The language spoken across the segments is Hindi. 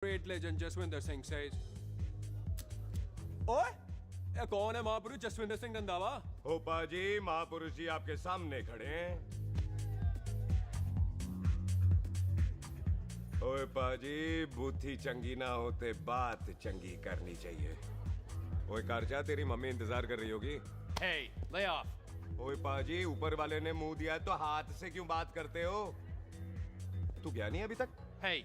Great legend Jaswinder Singh says. ओए, ये कौन है महापुरुष जसविंदर सिंह रंधावा? होपा जी, महापुरुष जी आपके सामने खड़े हैं। ओए पाजी, बुद्धि चंगी ना होते बात चंगी करनी चाहिए। ओए कारचा, तेरी मम्मी इंतजार कर रही होगी। Hey, lay off. ओए पाजी, ऊपर वाले ने मुंह दिया है तो हाथ से क्यों बात करते हो? तू गया नहीं अभी तक? Hey,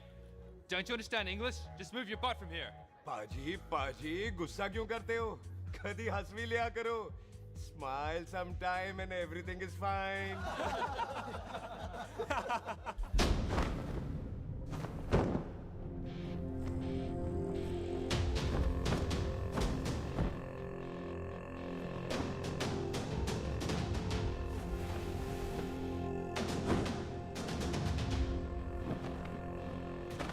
don't you understand English? Just move your butt from here. पाजी पाजी, गुस्सा क्यों करते हो? कभी हंस भी लिया करो। Smile sometime and everything is fine.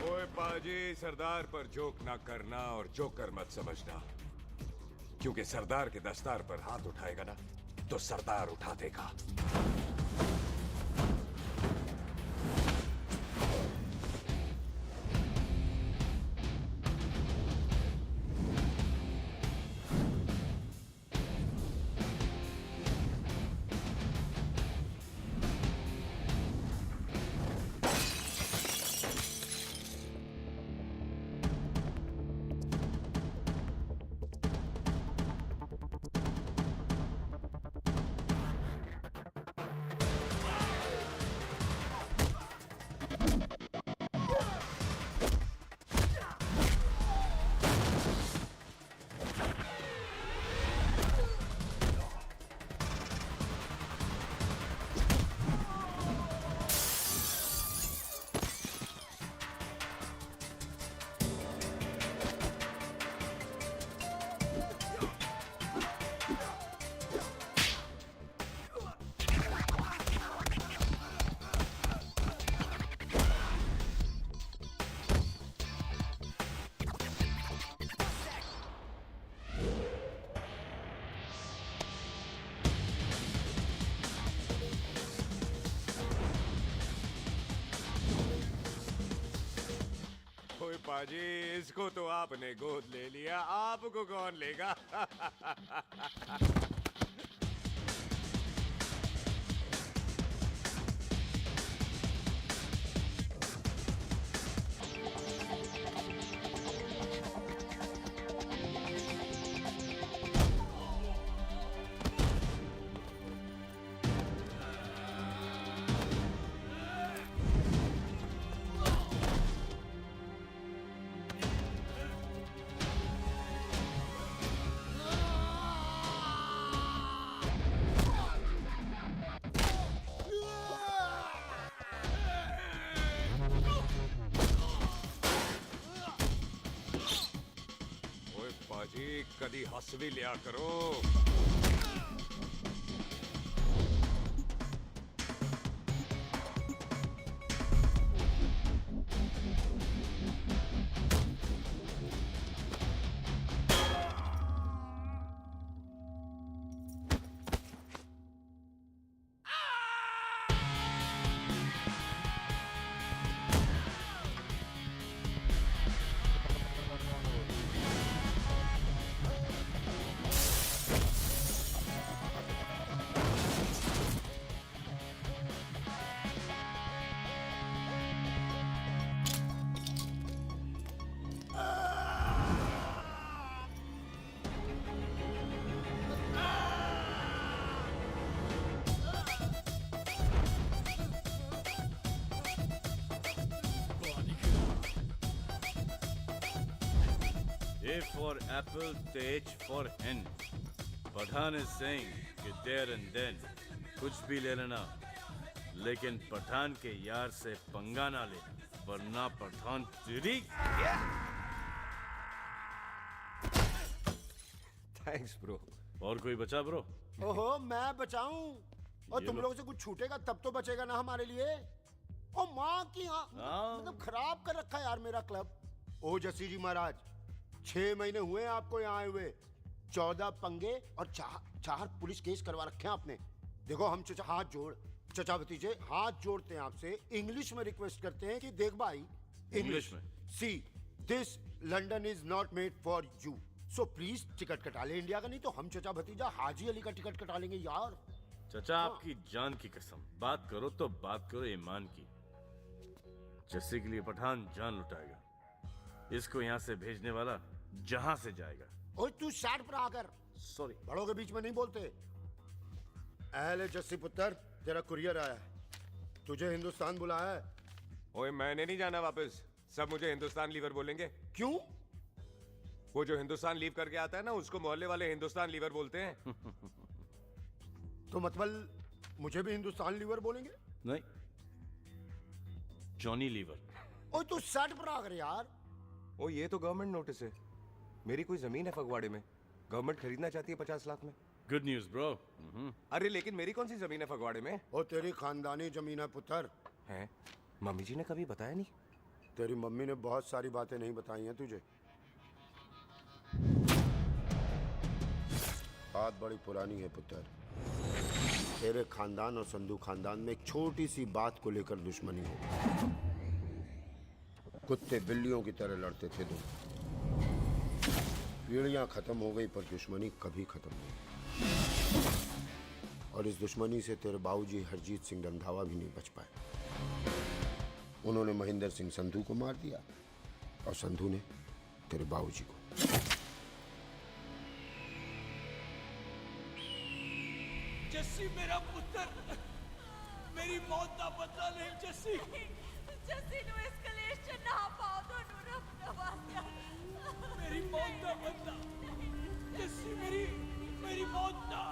ओए पाजी, सरदार पर जोक ना करना और जोकर मत समझना, क्योंकि सरदार के दस्तार पर हाथ उठाएगा ना तो सरदार उठा देगा। ओए पाजी, इसको तो आपने गोद ले लिया, आपको कौन लेगा? ओए पाजी, कदी हंस भी लिया करो। A for apple, the H for hen. Pathan is saying कि there and then कुछ भी ले लेना, लेकिन पठान के यार से पंगा ना ले, वरना पठान तेरी। Thanks bro. और कोई बचा ब्रो? ओहो, मैं बचाऊं? और तुम लोगों से कुछ छूटेगा तब तो बचेगा ना हमारे लिए। ओ माँ की मतलब खराब कर रखा है यार मेरा क्लब। ओ जसी जी महाराज, 6 महीने हुए आपको यहाँ आए हुए, 14 पंगे और चार पुलिस केस करवा रखे हैं आपने। देखो हम चचा हाथ जोड़, चचा भतीजे हाथ जोड़ते हैं आपसे, इंग्लिश में रिक्वेस्ट करते हैं कि देख भाई, इंग्लिश में see this London is not made for you, so please ticket कटा ले इंडिया का, नहीं तो हम चचा भतीजा हाजी अली का टिकट कटा लेंगे यार। चचा आपकी जान की कसम, बात करो तो बात करो ईमान की। जस्सी के लिए पठान जान लुटाएगा, इसको यहाँ से भेजने वाला जहां से जाएगा। ओए तू साइड पर आकर, सॉरी। बड़ों के बीच में नहीं बोलते। अहले जस्सी पुत्र, तेरा कुरियर आया है, तुझे हिंदुस्तान बुलाया है। ओए मैंने नहीं जाना वापस, सब मुझे हिंदुस्तान लीवर बोलेंगे। क्यों? वो जो हिंदुस्तान लीव करके आता है ना, उसको मोहल्ले वाले हिंदुस्तान लीवर बोलते हैं। तो मतलब मुझे भी हिंदुस्तान लीवर बोलेंगे? नहीं, जॉनी लीवर। ओए तू साइड पर आकर यार। ओ ये तो गवर्नमेंट नोटिस है, मेरी कोई जमीन है फगवाड़े में, गवर्नमेंट खरीदना चाहती है 50 लाख में। Good news bro. अरे लेकिन मेरी कौन सी जमीन है फगवाड़े में? ओ तेरी खानदानी जमीन है पुत्र। है? मम्मी जी ने कभी बताया नहीं। तेरी मम्मी ने बहुत सारी बातें नहीं बताई हैं तुझे। बात बड़ी पुरानी है पुत्र, तेरे खानदान और संधू खानदान में एक छोटी सी बात को लेकर दुश्मनी है। कुत्ते बिल्लियों की तरह लड़ते थे तुम, पीढ़ियां खत्म हो गई पर दुश्मनी कभी खत्म नहीं। और इस दुश्मनी से तेरे बाबूजी हरजीत सिंह रंधावा भी नहीं बच पाए। उन्होंने महेंद्र सिंह संधू को मार दिया और संधू ने तेरे बाबूजी को। जस्सी मेरा पुत्र, मेरी मौत का बदला ले जस्सी। जस्सी नु इस कलेश च ना पाओ, दोनों रब नवाज़िया। मेरी मौत का बदला जस्सी, मेरी मौत का।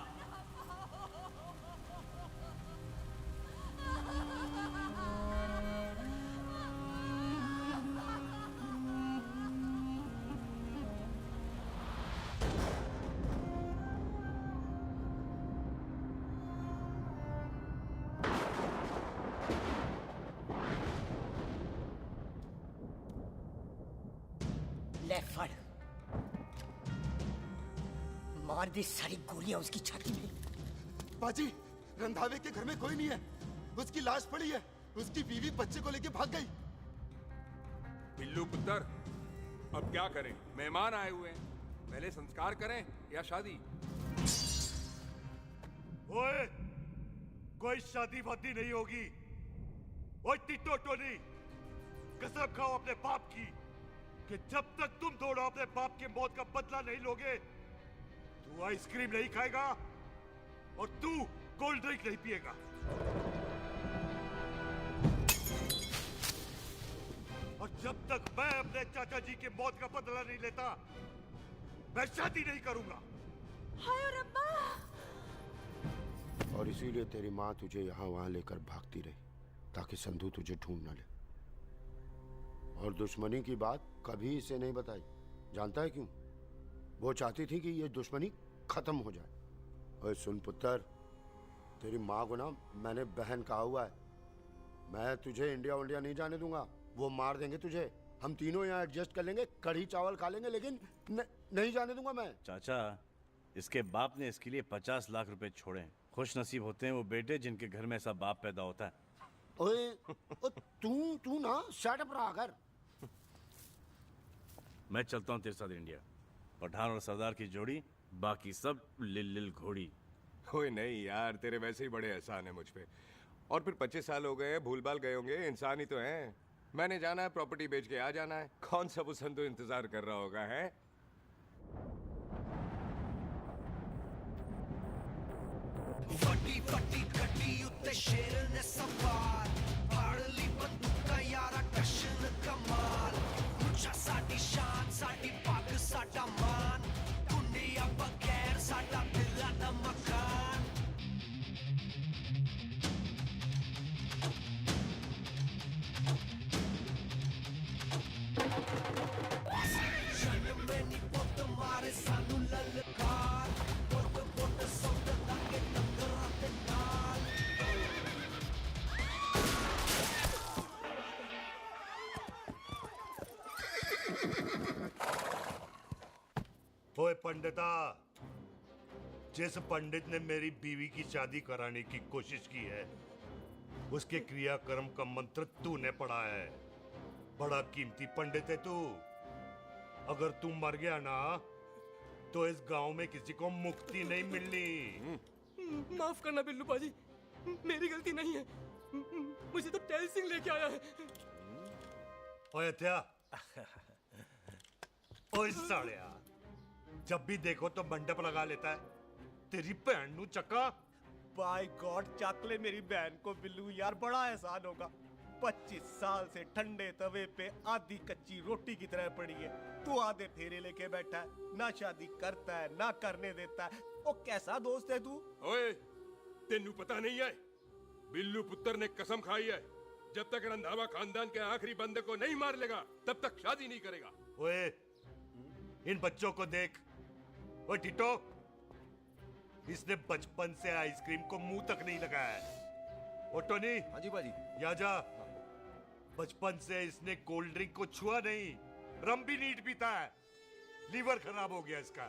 ले फड़, मार दी सारी गोलियां उसकी छाती में। बाजी, रंधावे के घर में कोई नहीं है, उसकी लाश पड़ी है, उसकी बीवी बच्चे को लेके भाग गई। बिल्लू पुत्र, अब क्या करें? मेहमान आए हुए हैं, पहले संस्कार करें या शादी? ओए, कोई शादी वादी नहीं होगी। ओए टिटो टोनी, कसम खाओ अपने बाप की कि जब तक तुम दोनों अपने बाप के मौत का बदला नहीं लोगे, तू आइसक्रीम नहीं खाएगा और तू कोल्ड ड्रिंक नहीं पिएगा। और जब तक मैं अपने चाचा जी के मौत का बदला नहीं लेता, मैं शादी नहीं करूंगा। हाय रब्बा! और इसीलिए तेरी माँ तुझे यहाँ वहाँ लेकर भागती रही, ताकि संधू तुझे ढूंढ न ले। और दुश्मनी की बात कभी इसे नहीं बताई। जानता है क्यों? वो चाहती थी कि ये दुश्मनी खत्म हो जाए। और सुन पुत्र, तेरी माँ को ना मैंने बहन कहा हुआ है, मैं तुझे इंडिया इंडिया नहीं जाने दूंगा। वो मार देंगे तुझे, हम तीनों यहाँ एडजस्ट कर लेंगे, कढ़ी चावल खा लेंगे, लेकिन नहीं जाने दूंगा मैं। चाचा, इसके बाप ने इसके लिए 50 लाख रुपए छोड़े हैं। खुश नसीब होते हैं वो बेटे जिनके घर में ऐसा बाप पैदा होता है। ओए तू ना शट अप रहा कर। मैं चलता हूँ तेरे साथ इंडिया। पठान और सरदार की जोड़ी, बाकी सब लिल घोड़ी। कोई नहीं यार, तेरे वैसे ही बड़े एहसान है मुझ पे। और फिर 25 साल हो गए, भूल भाल गए होंगे, इंसान ही तो हैं। मैंने जाना है, प्रॉपर्टी बेच के आ जाना है। कौन सा वो संधू इंतजार कर रहा होगा? है फटी फटी कटी उत्ते शेर ने सवार, फाड़ ली बंदूक का यारा कशन कमाल। मुझा साडी शान, साडी पग, साडा मान, दुनिया बगैर साडा दिला दा मकान। जन्म में नी पुत मारे सानू ललकार, पुत पुत सौद लागे टक्कर ते नाल। ओए पंडिता, जिस पंडित ने मेरी बीवी की शादी कराने की कोशिश की है, उसके क्रियाकर्म का मंत्र तूने पढ़ा है। बड़ा कीमती पंडित है तू। अगर तू मर गया ना तो इस गांव में किसी को मुक्ति नहीं मिलनी। माफ करना बिल्लू पाजी, मेरी गलती नहीं है। मुझे तो टेल सिंह लेके आया है। ओए हत्या, ओए सालिया, जब भी देखो तो मंडप लगा लेता है। तेरी भैन नू चक्का। बाय गॉड, चक ले मेरी बहन को बिल्लू यार, बड़ा एहसान होगा। 25 साल से ठंडे तवे पे आधी कच्ची रोटी की तरह पड़ी है। तू आधे फेरे लेके बैठा है, ना शादी करता है ना करने देता है। ओ कैसा दोस्त है तू? ओए, तेनू पता नहीं है, बिल्लू पुत्र ने कसम खाई है, जब तक रंधावा खानदान के आखिरी बंदे को नहीं मार लेगा तब तक शादी नहीं करेगा। ओए, इन बच्चों को देख। ओए टिटो, इसने बचपन से आइसक्रीम को मुंह तक नहीं लगाया है। ओ टोनी। हाँ जी बाजी। या जा। बचपन से इसने कोल्ड ड्रिंक को छुआ नहीं, रम भी नीट पीता है। लीवर खराब हो गया इसका।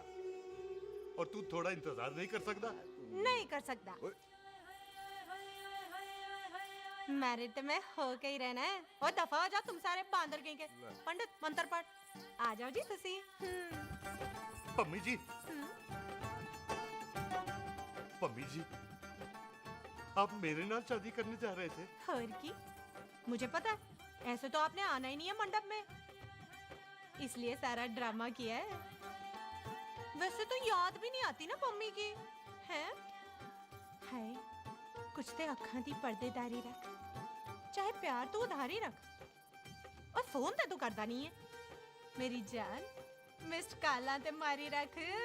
और तू थोड़ा इंतजार नहीं कर सकता? नहीं कर सकता। मैरिड तो मैं हो के ही रहना है। और दफा हो जाओ तुम सारे बांदर कहीं के। पंडित मंत्र पढ़ आ जाओ जी तुसी। पम्मी जी, पम्मी जी, आप मेरे नाल शादी करने जा रहे थे? और की मुझे पता है, ऐसे तो आपने आना ही नहीं है मंडप में, इसलिए सारा ड्रामा किया है। वैसे तो याद भी नहीं आती ना मम्मी की है। हाय, कुछ ते अखां दी पर्देदारी रख, चाहे प्यार तो उधारी रख, और फोन ते तू करता नहीं है। मेरी जान, मिस्ड काला ते मारी रख है।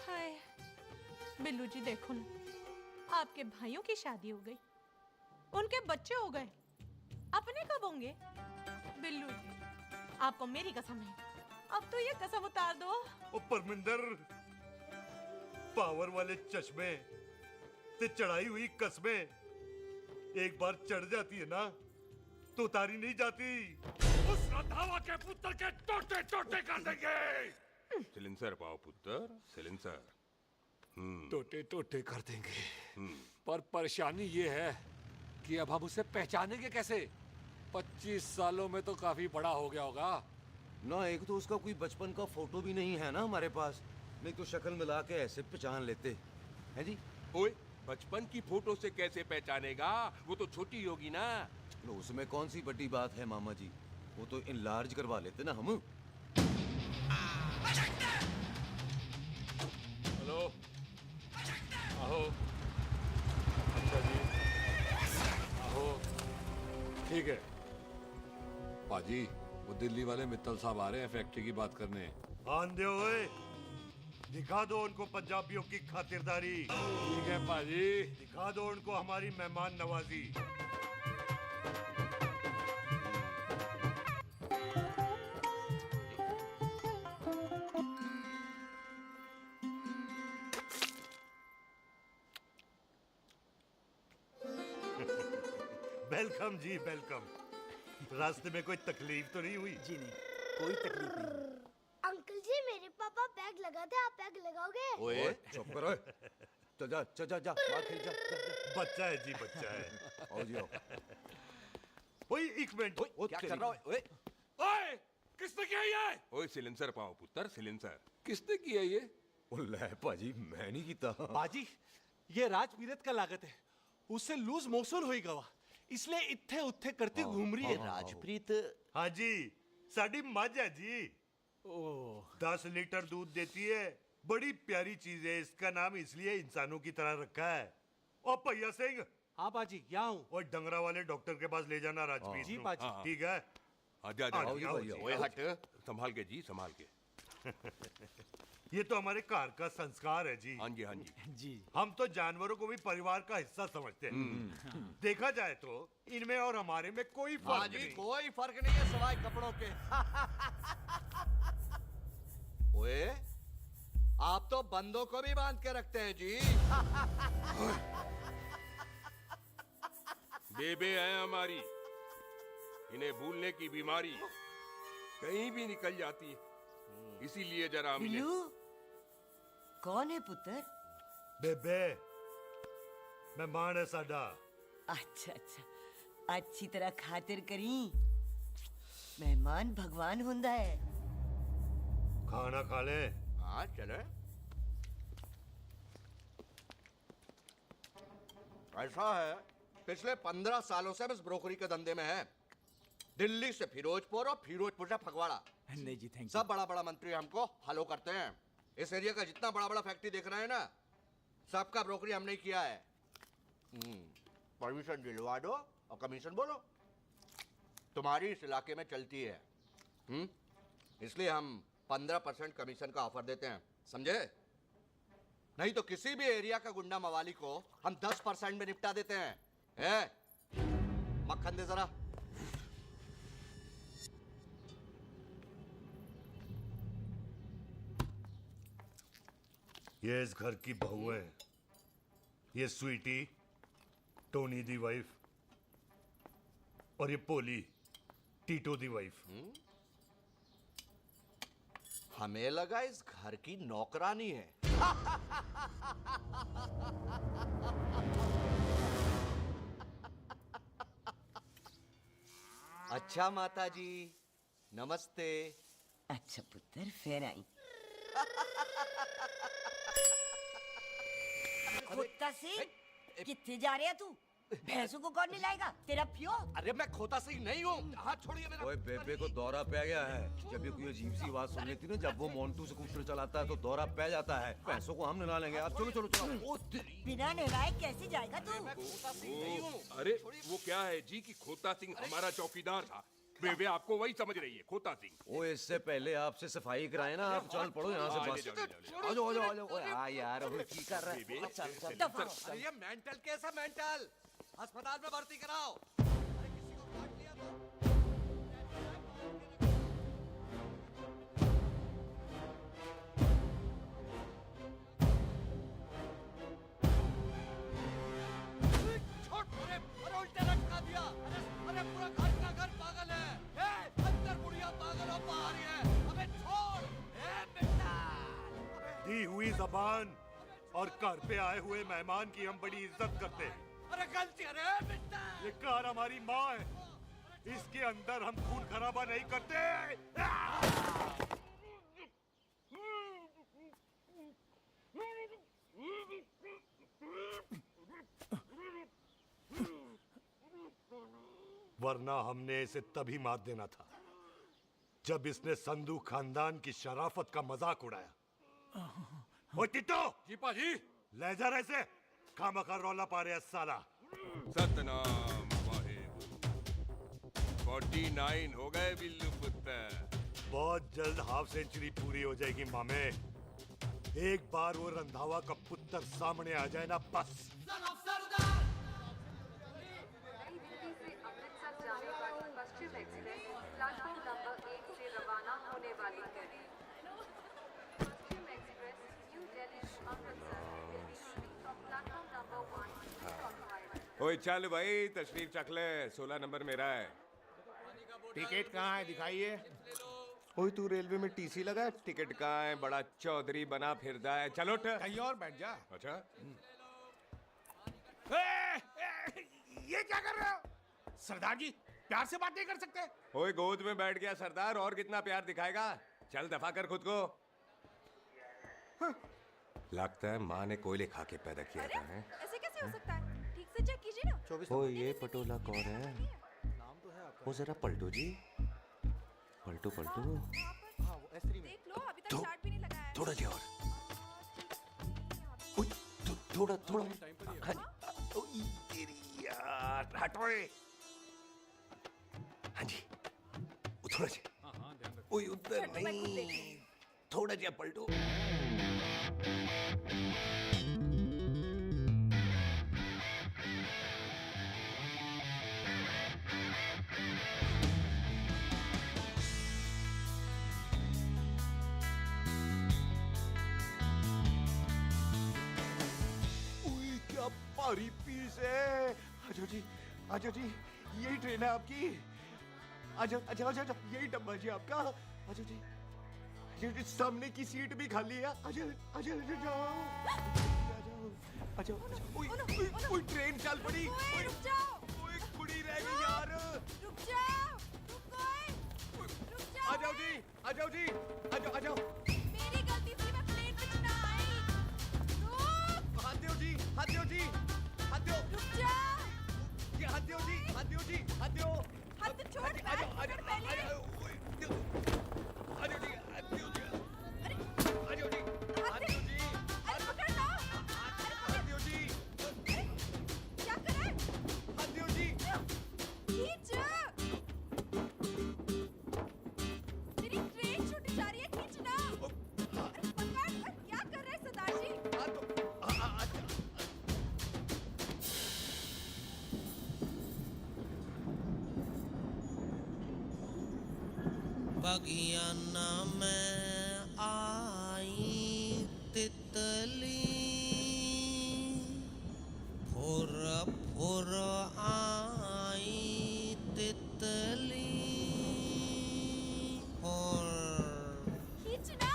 हाय बिल्लू जी, देखो ना, आपके भाइयों की शादी हो गई, उनके बच्चे हो गए, अपने कब होंगे? बिल्लू जी, आपको मेरी कसम है, अब तो ये कसम उतार दो। ओ परमिंदर, पावर वाले चश्मे ते चढ़ाई हुई कस्में एक बार चढ़ जाती है ना तो उतारी नहीं जाती। उस रंधावा के पुत्र के टोटे टोटे कर देंगे। सिलेंसर पाओ पुत्र, सिलेंसर। टोटे टोटे कर देंगे, पर परेशानी ये है कि अब हम उसे पहचानेंगे कैसे? 25 सालों में तो काफी बड़ा हो गया होगा ना। एक तो उसका कोई बचपन का फोटो भी नहीं है ना हमारे पास, नहीं तो शक्ल मिला के ऐसे पहचान लेते हैं जी। ओए, बचपन की फोटो से कैसे पहचानेगा? वो तो छोटी होगी ना। लो, उसमें कौन सी बड़ी बात है मामा जी, वो तो इनलार्ज करवा लेते ना हम। हेलो, आहो। अच्छा जी, आहो। ठीक है पाजी, वो दिल्ली वाले मित्तल साहब आ रहे हैं फैक्ट्री की बात करने। आंधे हुए, दिखा दो उनको पंजाबियों की खातिरदारी। ठीक है पाजी। दिखा दो उनको हमारी मेहमान नवाजी। वेलकम जी, वेलकम। रास्ते में कोई तकलीफ तो नहीं हुई? जी नहीं, कोई तकलीफ नहीं। अंकल जी, मेरे पापा पैग लगाते, आप पैग लगाओगे? ओए चुप करो। चल जा चल जा जा, बाहर खेल जा, जा, जा। बच्चा है जी, बच्चा है। आओ जी आओ। ओए एक मिनट, क्या कर रहा है? ओए ओए, किसने किया ये? ओए सिलेंसर पाओ पुत्र, सिलेंसर। किसने किया ये? ले पाजी, मैं नहीं कीता। बाजी, ये राजपीरत का लागत है, उससे लूज मोशन होई गवा, इसलिए इत्थे उत्थे करती घूम रही है। राजप्रीत? हाँ जी, साड़ी मझ है जी। 10 लीटर दूध देती है, बड़ी प्यारी चीज है। इसका नाम इसलिए इंसानों की तरह रखा है। ओ भैया सिंह। हाँ बाजी, यहाँ हूँ। और डंगरा वाले डॉक्टर के पास ले जाना राजपीत। जी बाजी। ठीक है। आजा आजा। ओए हट, संभाल के जी, संभाल के। ये तो हमारे घर का संस्कार है जी। हाँ जी, हाँ जी। जी। हम तो जानवरों को भी परिवार का हिस्सा समझते हैं। देखा जाए तो इनमें और हमारे में कोई फर्क नहीं। कोई फर्क नहीं है सिवाय कपड़ों के। ओए, आप तो बंदों को भी बांध के रखते हैं जी। बेबे है हमारी, इन्हें भूलने की बीमारी कहीं भी निकल जाती है, इसीलिए जरा बिल्लू, कौन है पुत्र? बेबे, मेहमान है साडा। अच्छा अच्छा, अच्छी तरह खातिर करी। मेहमान भगवान हुंदा है। खाना खा ले। हाँ चले। ऐसा है, पिछले 15 सालों से हम इस ब्रोकरी के धंधे में हैं। दिल्ली से फिरोजपुर और फिरोजपुर से फगवाड़ा। नहीं जी थैंक सब बड़ा बड़ा मंत्री हमको फॉलो करते हैं। इस एरिया का जितना बड़ा बड़ा फैक्ट्री देख रहे हैं ना, सबका ब्रोकरी हमने किया है। परमिशन दिलवा दो और कमीशन बोलो। तुम्हारी इस इलाके में चलती है। इसलिए हम 15% कमीशन का ऑफर देते हैं, समझे? नहीं तो किसी भी एरिया का गुंडा मवाली को हम 10% में निपटा देते हैं। मक्खन दे जरा। ये इस घर की बहू है। ये स्वीटी, टोनी दी वाइफ, और ये पोली, टीटो दी वाइफ। हमें लगा इस घर की नौकरानी है। अच्छा माता जी, नमस्ते। अच्छा पुत्र, फिर आई। खोता सिंह, कितने जा रहे है तू? भैंसों को कौन निलाएगा? तेरा प्यो? अरे मैं खोता सिंह नहीं हूँ। हाथ छोड़िए मेरा। ओए बेबे को दौरा पै गया है। जब भी कोई अजीब सी आवाज सुन लेती ना, जब वो मोन्टू स्कूटर चलाता है तो दौरा पै जाता है। पैसों को हम निला लेंगे। आप चलो चलो चलो। बिना नहलाए कैसे जाएगा तू? अरे वो क्या है जी कि खोता सिंह हमारा चौकीदार था। बेबे आपको वही समझ रही है, खोता सिंह। ओ इससे पहले आपसे सफाई कराए ना। आप चल पड़ो यहाँ से बस। आ जाओ आ जाओ आ जाओ। ओए हाँ यार, अब की कर रहा है? चल चल। अरे ये मेंटल केस है, मेंटल। अस्पताल में भर्ती कराओ। उल्टा लटका दिया। अरे पूरा घर का घर पागल है। अंदर बुढ़िया पागल और बाहर है। अबे छोड़। दी हुई जबान और घर पे आए हुए मेहमान की हम बड़ी इज्जत करते हैं। अरे गलती है बेटा। ये कार हमारी माँ है। इसके अंदर हम खून खराबा नहीं करते। वरना हमने इसे तभी मार देना था जब इसने संधू खानदान की शराफत का मजाक उड़ाया। ओ टिट्टो जी पाजी, ले जा रहे से। खामखा रौला पा रहे साला। सतनाम वाहिगुरु। 49 हो गए बिल्लू पुत्र। बहुत जल्द हाफ सेंचुरी पूरी हो जाएगी मामे। एक बार वो रंधावा का पुत्र सामने आ जाए ना, बस। जाने वाली पश्चिम एक्सप्रेस प्लेटफॉर्म नंबर 1 से रवाना होने वाली है। Paschim express new Delhi Amritsar will be leaving from platform number 1 to Cockwise। ओए चल भाई, तशरीफ चख ले। 16 नंबर मेरा है। टिकट कहाँ है? दिखाइए। ओए तू रेलवे में टीसी लगा है? टिकट कहाँ है? बड़ा चौधरी बना फिरदा है। चलो उठ। कहीं और बैठ जा। अच्छा ये क्या कर रहे हो? सरदार जी, प्यार से बात नहीं कर सकते? ओए गोद में बैठ गया सरदार, और कितना प्यार दिखाएगा? चल दफा कर खुद को। लगता है माँ ने कोयले खा के पैदा किया था। है ऐसे कैसे हो सकता है? ठीक से चेक कीजिए ना। ओ ये पटोला कौन है? वो जरा पलटो जी, पलटो पलटो। देख लो, अभी तक चार्ट भी नहीं लगाया है। थोड़ा जी और। थोड़ा थोड़ा। तेरी यार हटो। हाँ जी, थोड़ा जी। ओए उधर नहीं, थोड़ा जी पलटो। क्या भारी पीस है। आजो जी, आजो जी, यही ट्रेन है आपकी। आजो अच्छा अच्छा अच्छा, यही डब्बा जी आपका। आजो जी, ये सामने की सीट भी खाली है। आजो आजो जाओ, आजो आजो। ओए ट्रेन चल पड़ी। रुक जाओ। ओए कुड़ी रह गई यार। रुक जाओ। रुको। आ जाओ जी, आ जाओ, आ जाओ। मेरी गलती थी, मैं प्लेट में ना आई। रुक! हाथ दो जी, हाथ दो जी, हाथ दो। रुक जा। ये हाथ दो जी, हाथ दो जी, हाथ दो। हाथ तो छोड़, आ जाओ, आ जाओ, आ पहले। जाओ, आ जाओ जी, हाथ दो जी। अरे, आ जाओ जी, हाथ दो जी। अरे पकड़ लो। हाथ दो जी, क्या कर रहा है? हाथ दो जी। खींच। मेरी ट्रेन छूट जा रही है, खींचना। अरे पकड़, क्या कर रहे हैं सरदार जी? बगियाना में आई तितली फुर फुर आई तितली फुर खींचना।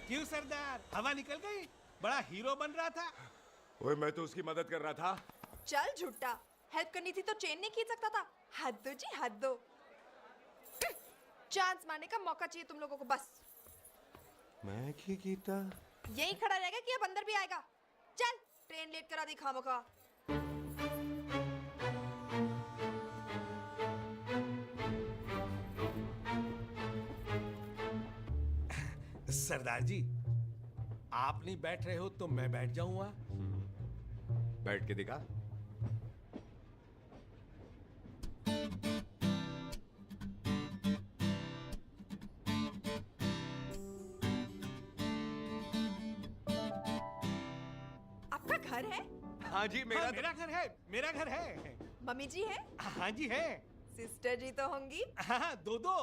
क्यों सरदार, हवा निकल गई? बड़ा हीरो बन रहा था। ओए मैं तो उसकी मदद कर रहा था। चल झूठा, हेल्प करनी थी तो चेन नहीं खींच सकता था। हद दो जी, हद दो। चांस मारने का मौका चाहिए तुम लोगों को बस। मैं की कीता? यही खड़ा रहेगा कि अब अंदर भी आएगा? चल, ट्रेन लेट करा दी खामखा। सरदार जी, आप नहीं बैठ रहे हो तो मैं बैठ जाऊंगा। बैठ के दिखा। आपका घर है? हाँ जी, मेरा मेरा घर है, मेरा घर है। मम्मी जी है? हाँ जी है। सिस्टर जी तो होंगी? हाँ, दो दो।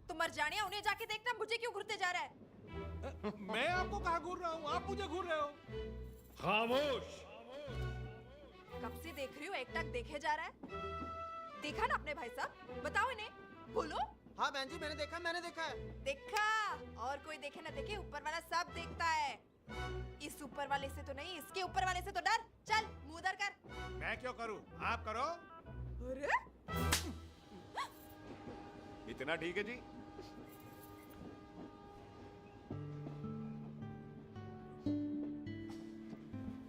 तुम मर जाने, उन्हें जाके देखना मुझे क्यों घूरते जा रहा है। मैं आपको कहाँ घूर रहा हूँ, आप मुझे घूर रहे हो। खामोश। कब से देख रही हूँ, एक टक देखे जा रहा है। देखा ना अपने भाई साहब, बताओ इन्हें, बोलो। हाँ बहन जी, मैंने देखा है। देखा? और कोई देखे ना देखे, ऊपर वाला सब देखता है। इस ऊपर वाले से तो नहीं, इसके ऊपर वाले से तो डर। चल, मुंह उधर कर। मैं क्यों करूँ, आप करो। अरे इतना ठीक है जी?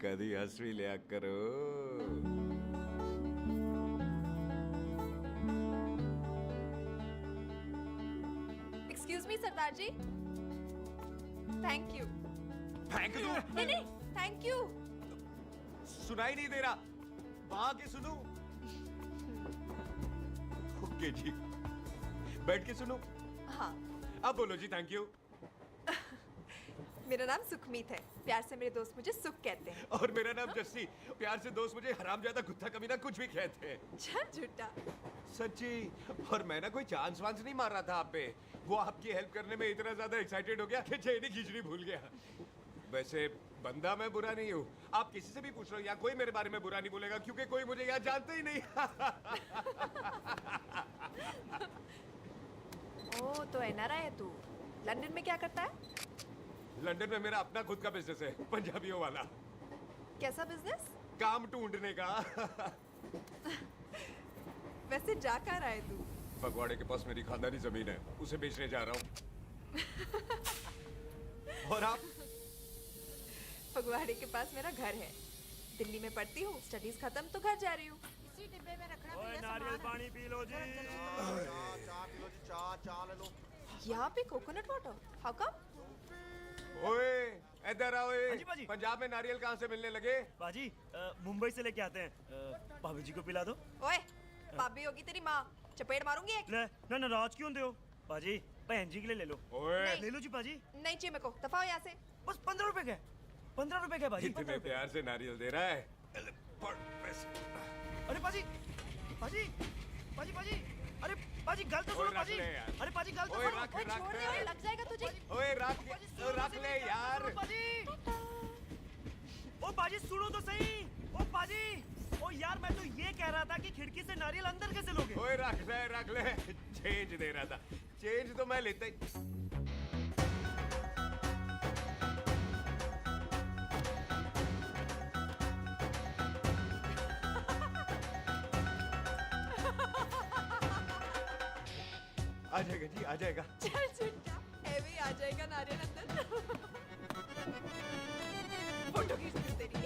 कभी हंस भी लिया करो। एक्सक्यूज मी सरदार जी। Thank you. फेंक दो। नहीं नहीं, थैंक यू। सुनाई नहीं दे रहा, वहां के सुनू। ओके जी, बैठ के सुनो। हाँ। अब बोलो जी थैंक यू। मेरा नाम सुखमीत है, प्यार से मेरे दोस्त मुझे सुख कहते हैं। और मेरा नाम जस्सी, प्यार से दोस्त मुझे हरामजादा कुत्ता कमीना कुछ भी कहते हैं। चल झूठा। सच्ची। और मैं ना कोई चांस वांस नहीं मार रहा था आप पे, वो आपकी हेल्प करने में इतना ज्यादा एक्साइटेड हो गया कि चेन ही खींचनी भूल गया। वैसे बंदा मैं बुरा नहीं हूँ, आप किसी से भी पूछ लो, यहाँ कोई मेरे बारे में बुरा नहीं बोलेगा क्योंकि कोई मुझे यहाँ जानते ही नहीं। ओ तो एनआरआई है तू। लंदन में क्या करता है? लंदन में मेरा अपना खुद का बिजनेस है, पंजाबियों वाला। कैसा बिजनेस? काम ढूंढने का। वैसे जा कहाँ रहा है तू? फगवाड़े के पास मेरी खानदानी जमीन है, उसे बेचने जा रहा हूँ। और आप? फगवाड़े के पास मेरा घर है, दिल्ली में पढ़ती हूँ, स्टडीज खत्म तो घर जा रही हूँ। इसी डिब्बे में रखना ओए नारियल पानी पी लो जी। चाय ले लो। यहाँ पे कोकोनट वाटर, हाउ कम? ओए इधर आओ। हाँ जी बाजी। पंजाब में नारियल कहाँ से मिलने लगे? बाजी मुंबई से लेके आते हैं, भाभी जी को पिला दो। ओए, भाभी होगी तेरी माँ, चपेट मारूंगी एक। ले ना नाराज क्यों होते हो बाजी, बहन जी के लिए ले लो। ओए ले लो जी बाजी। नहीं चाहिए मेरे को, दफा हो यहाँ से। बस 15 रुपए के 15 रुपए के बाजी इतने प्यार से नारियल दे रहा है। पढ़ पैसे। अरे बाजी बाजी बाजी बाजी अरे बाजी गल तो सुनो बाजी अरे बाजी गल तो सुनो रख छोड़ दे, लग जाएगा तुझे। ओए रख ले यार। बाजी ओ बाजी सुनो तो सही ओ बाजी ओ यार मैं तो ये कह रहा था कि खिड़की से नारियल अंदर कैसे लोगे? ओए रख ले चेंज दे रहा था। चेंज तो मैं लेता ही। आ जाएगा जी आ जाएगा। चल झुट्टा ऐवे आ जाएगा नारियल अंदर। फोटो खींच दे तेरी।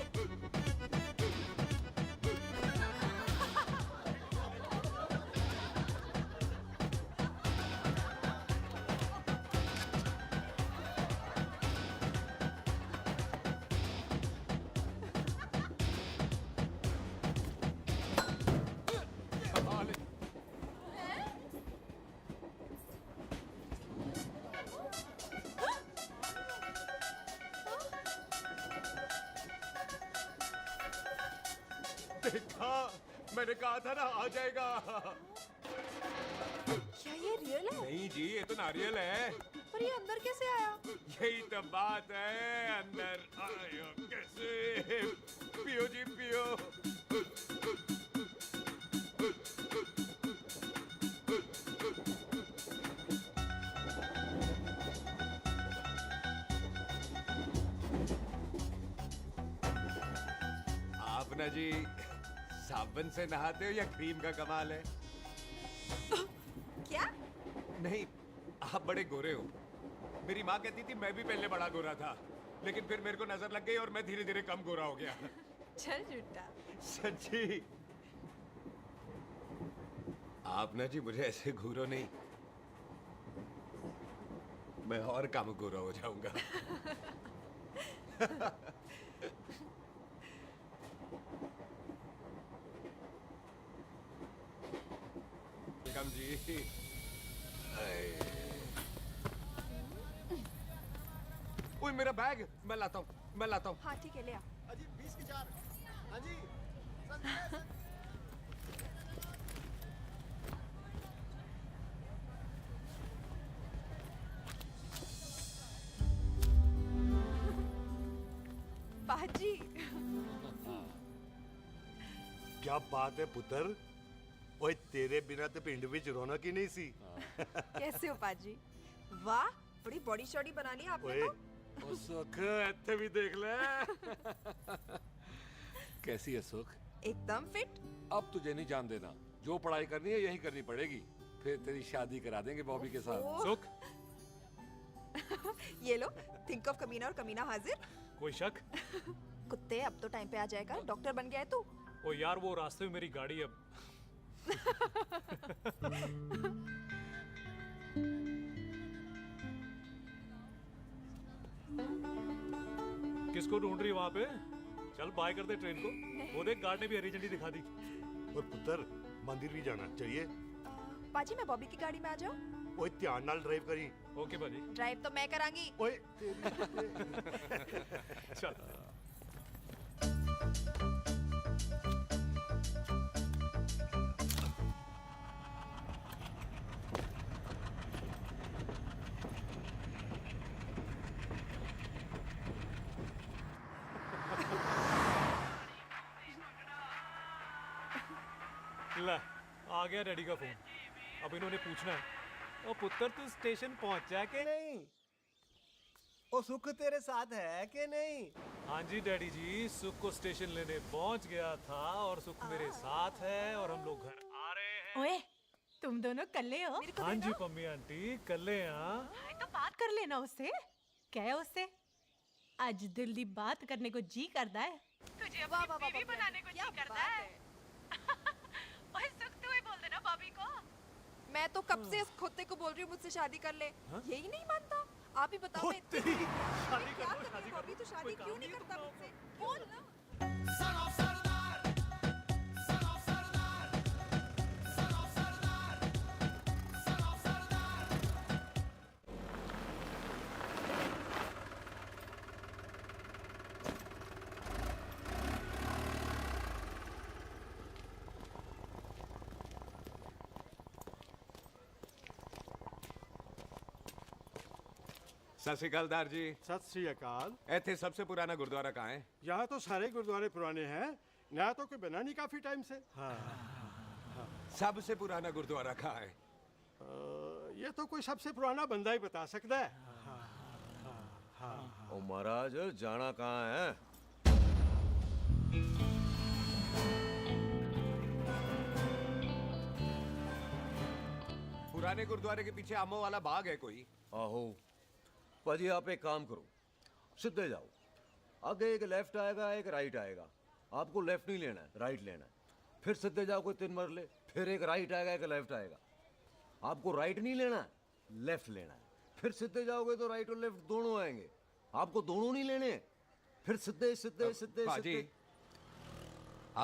देखा मैंने कहा था ना आ जाएगा। क्या ये रियल है? नहीं जी ये तो नारियल है। पर ये अंदर कैसे आया? यही तो बात है अंदर आयो कैसे। पियो जी पियो। आप ना जी साबुन से नहाते हो या क्रीम का कमाल है? क्या? नहीं आप बड़े गोरे हो। मेरी माँ कहती थी मैं भी पहले बड़ा गोरा था लेकिन फिर मेरे को नजर लग गई और मैं धीरे धीरे कम गोरा हो गया। चल झूठा। सच्ची। आप ना जी मुझे ऐसे घूरो नहीं। मैं और कम गोरा हो जाऊंगा। वेलकम जी। ओए मेरा बैग मैं लाता हूँ। हाँ ठीक है ले आ। अजी 20 की 4। हाँ जी बाजी। क्या बात है पुत्र। ओए तेरे बिना तो पिंड विच रौनक ही नहीं सी। कैसे हो पाजी? वाह बड़ी बॉडी शॉडी बना ली आपने ओए तो। सुख इत्थे भी देख ले। कैसी है सुख? एकदम फिट। अब तुझे नहीं जान देना। जो पढ़ाई करनी है यही करनी पड़ेगी। फिर तेरी शादी करा देंगे बॉबी के साथ। ओह। सुख ये लो थिंक ऑफ कमीना और कमीना हाजिर। कोई शक? कुत्ते अब तो टाइम पे आ जाएगा। डॉक्टर बन गया है तू। ओ यार वो रास्ते में मेरी गाड़ी अब। किसको ढूंढ रही वहां पे? चल बाय कर दे ट्रेन को। वो देख गार्ड ने भी हरी झंडी दिखा दी। और पुत्र मंदिर भी जाना चाहिए। पाजी मैं बॉबी की गाड़ी में आ जाऊं? ओए ध्यान नाल ड्राइव करी। ओके बाजी। ड्राइव तो मैं करांगी। ओए चल। ला आ गया डैडी का फोन। अब इन्होंने पूछना है ओ पुत्र तू स्टेशन पहुंचा के नहीं? ओ सुख तेरे साथ है कि नहीं? हाँ जी डैडी जी सुख को स्टेशन लेने पहुंच गया था और सुख मेरे साथ है और हम लोग घर आ रहे हैं। ओए तुम दोनों कल्ले हो? हाँ जी पम्मी आंटी कल्ले यहाँ। तो बात कर लेना उससे। क्या है उससे? आज दिल दी बात करने को जी करता है। तुझे अपनी बीवी बनाने को जी करता है। ओए सुख तू ही बोल देना बॉबी को। मैं तो कब से इस खोते को बोल रही हूँ मुझसे शादी कर ले। यही नहीं मानता। आप ही बताओ मैं तेरी शादी कर लो। बॉबी तो शादी क्यों नहीं करता मुझसे? बोल ना। ਸਤਿ ਸ਼੍ਰੀ ਅਕਾਲ ਦਾਰ ਜੀ सत श्री अकाल। ਇੱਥੇ सबसे पुराना गुरुद्वारा कहाँ है यहाँ तो सारे गुरुद्वारे पुराने हैं, नया तो कोई बना नहीं काफी टाइम से। हाँ, सबसे पुराना गुरुद्वारा कहाँ है ये तो कोई सबसे पुराना बंदा ही बता सकता है। ओ महाराज जाना कहाँ है? पुराने गुरुद्वारे के पीछे आमों वाला बाग है कोई आहो पाजी आप एक काम करो, सीधे जाओ, आगे एक लेफ्ट आएगा एक राइट आएगा, आपको लेफ्ट नहीं लेना है राइट लेना है, फिर सीधे जाओ कोई 3 मरले, फिर एक राइट आएगा एक लेफ्ट आएगा, आपको राइट नहीं लेना है लेफ्ट लेना है, फिर सीधे जाओगे तो राइट और लेफ्ट दोनों आएंगे, आपको दोनों नहीं लेने, फिर सीधे सीधे सीधे पाजी सीधे।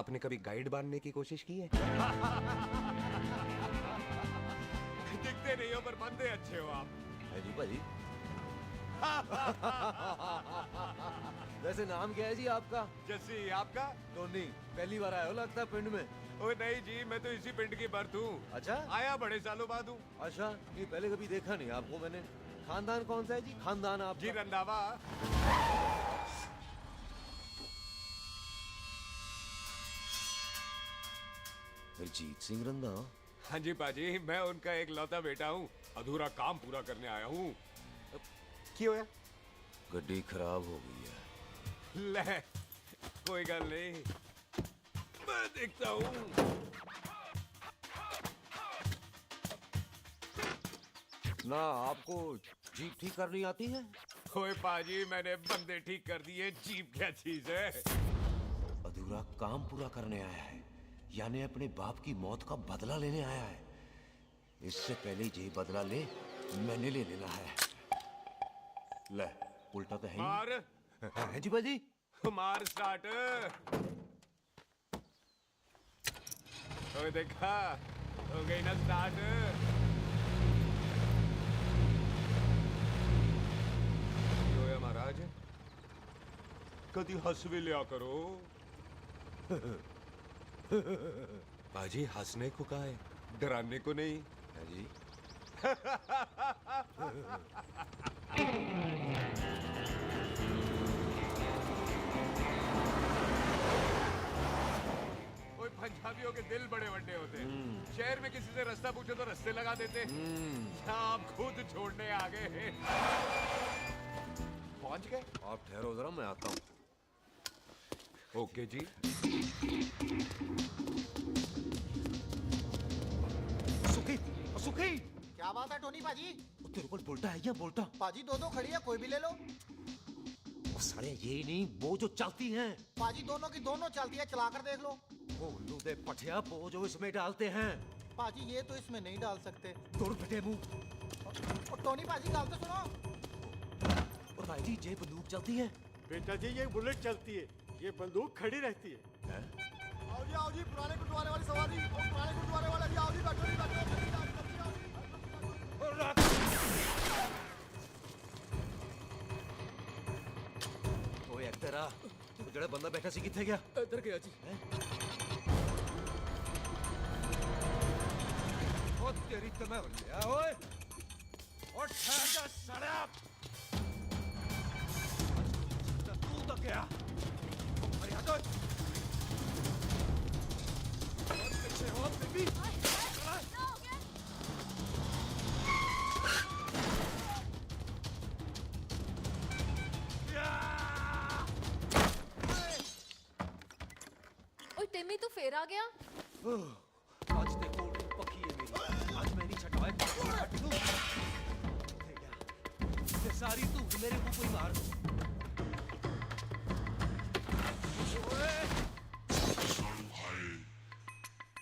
आपने कभी गाइड बनने की कोशिश की है दिखते नहीं हो पर बंदे अच्छे हो आप है जी भाजी। वैसे नाम क्या है जी आपका? जस्सी आपका? टोनी। पहली बार आए हो लगता है पिंड में? ओ नहीं जी मैं तो इसी पिंड की बर्थ हूँ। अच्छा आया बड़े सालों बाद हूँ। अच्छा ये पहले कभी देखा नहीं आपको मैंने। खानदान कौन सा है जी? खानदान आप जी रंधावा। जीत सिंह रंधा? हाँ जी पाजी मैं उनका एक लौता बेटा हूँ, अधूरा काम पूरा करने आया हूँ। क्यों है? गड्डी खराब हो गई है। ले कोई गल नहीं मैं देखता हूँ। ना आपको जीप ठीक करनी आती है? ओए पाजी मैंने बंदे ठीक कर दिए, जीप क्या चीज है? अधूरा काम पूरा करने आया है, यानी अपने बाप की मौत का बदला लेने आया है। इससे पहले ये बदला ले मैंने ले लेना है। ले उल्टा तो है मार है जी बाजी। मार स्टार्ट। ओए देखा हो गई ना स्टार्ट। होया महाराज कदी हंस भी लिया करो। बाजी हंसने को कहा है, डराने को नहीं है जी। ओए पंजाबियों के दिल बड़े बड़े होते हैं। शहर में किसी से रास्ता पूछो तो रास्ते लगा देते। आप खुद छोड़ने आ गए। पहुंच गए? आप ठहरो जरा मैं आता हूँ। ओके जी। सुखी सुखी क्या बात है टोनी पाजी? तेरे को बोलता है या बोलता? पाजी दो खड़ी है, कोई भी ले लो। वो सारे ये नहीं वो जो चलती हैं। पाजी दोनों की दोनों चलती है, चला कर देख लो। वो लूदे पठिया वो जो इसमें डालते हैं। पाजी ये तो इसमें नहीं डाल सकते। तोड़ बेटे मुंह। और टोनी पाजी गाल तो सुनो। और भाई जी ये बंदूक चलती है। बेटा जी ये बुलेट चलती है, ये बंदूक खड़ी रहती है। आओ जी पुराने गुरुद्वारे वाली सवारी, और पुराने गुरुद्वारे वाला भी आओ जी, बैठो जी बैठो। ओए तेरा जेड़ा बंदा बैठा सी किथे गया? इधर गया जी। ओ तेरी तो मैं लिया ओए। और ठहर जा साला। तू तो क्या? अरे हटो। और पीछे हो बेबी। टिम्मी तू फेर आ गया? आज ते कोल पक्की है मेरी। आज मैं नहीं छटाए। ते सारी तू मेरे मुंह पे मार।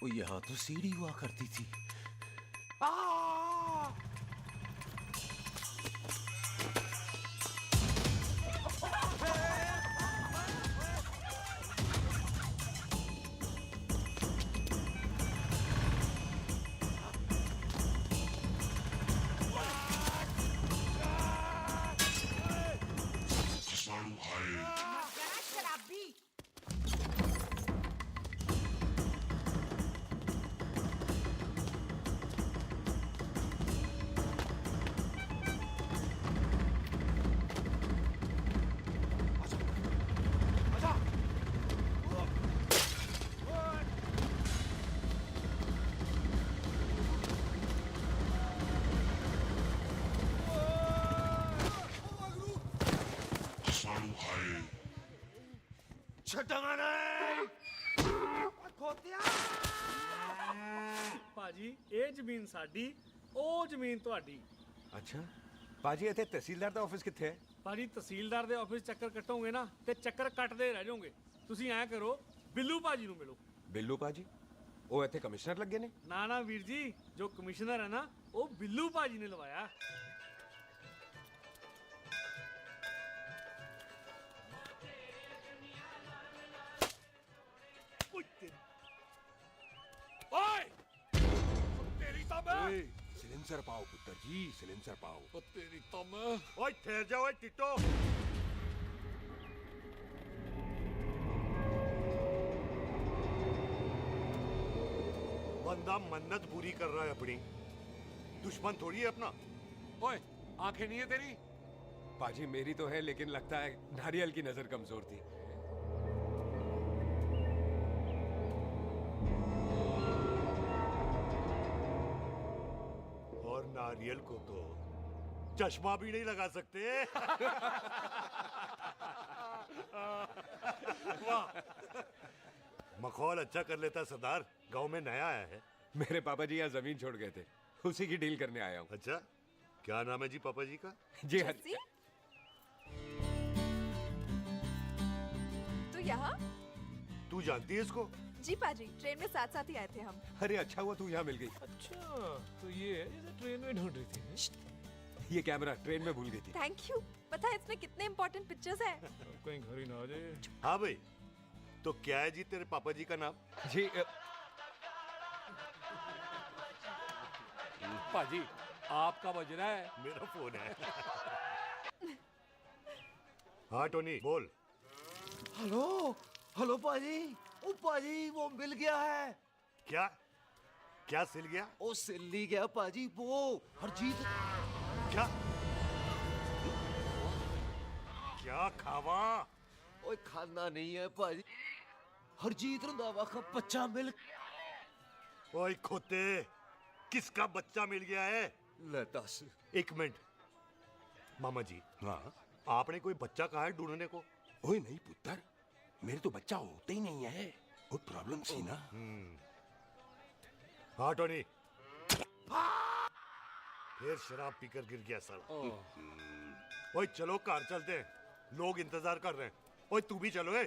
वो यहाँ तो सीढ़ी हुआ करती थी। साड़ू खाए ਭਾਜੀ ਇਹ ਜ਼ਮੀਨ ਸਾਡੀ ਉਹ ਜ਼ਮੀਨ ਤੁਹਾਡੀ ਅੱਛਾ ਬਾਜੀ ਇੱਥੇ ਤਹਿਸੀਲਦਾਰ ਦਾ ਆਫਿਸ ਕਿੱਥੇ ਹੈ ਭਾਜੀ ਤਹਿਸੀਲਦਾਰ ਦੇ ਆਫਿਸ ਚੱਕਰ ਕੱਟੋਗੇ ਨਾ ਤੇ ਚੱਕਰ ਕੱਟਦੇ ਰਹਿ ਜਾਓਗੇ ਤੁਸੀਂ ਐਂ ਕਰੋ ਬਿੱਲੂ ਭਾਜੀ ਨੂੰ ਮਿਲੋ ਬਿੱਲੂ ਬਾਜੀ ਉਹ ਇੱਥੇ ਕਮਿਸ਼ਨਰ ਲੱਗੇ ਨੇ ਨਾ ਨਾ ਵੀਰ ਜੀ ਜੋ ਕਮਿਸ਼ਨਰ ਹੈ ਨਾ ਉਹ ਬਿੱਲੂ ਭਾਜੀ ਨੇ ਲਵਾਇਆ ओए! तेरी तब सिलेंसर पाओ पुत्र जी सिलेंसर पाओ तेरी तब ओए ठहर जाओ ओए टिट्टो बंदा मन्नत पूरी कर रहा है अपनी दुश्मन थोड़ी है अपना ओए आंखें नहीं है तेरी बाजी मेरी तो है लेकिन लगता है नारियल की नजर कमजोर थी और नारियल को तो चश्मा भी नहीं लगा सकते वाह मखौल अच्छा कर लेता सरदार गांव में नया आया है मेरे पापा जी यहाँ जमीन छोड़ गए थे उसी की डील करने आया हूँ अच्छा क्या नाम है जी पापा जी का जी हाँ तो यहाँ तू जानती है इसको जी पाजी ट्रेन में साथ साथ ही आए थे हम अरे अच्छा हुआ तू यहाँ मिल गई अच्छा तो ये है जैसे ट्रेन में ढूंढ रही थी ये कैमरा ट्रेन में भूल गई थी थैंक यू पता है इसमें कितने इम्पोर्टेंट पिक्चर्स हैं कहीं घर ही ना आ जाए हाँ भाई तो क्या है जी तेरे पापा जी का नाम जी पाजी आपका बज रहा है मेरा फोन है हाँ टोनी बोल हेलो हेलो पाजी ओ पाजी वो मिल गया है क्या क्या सिल गया ओ सिल ली गया पाजी वो हरजीत क्या क्या खावा ओए खाना नहीं है पाजी हरजीत रंधावा का बच्चा मिल ओए खोते किसका बच्चा मिल गया है ले दस एक मिनट मामा जी हाँ आपने कोई बच्चा कहा है ढूंढने को ओए नहीं पुत्र मेरे तो बच्चा होता ही नहीं है वो प्रॉब्लम थी ना हाँ टोनी फिर शराब पीकर गिर गया साला ओए चलो कार चलते हैं लोग इंतजार कर रहे हैं ओए तू भी चलो ए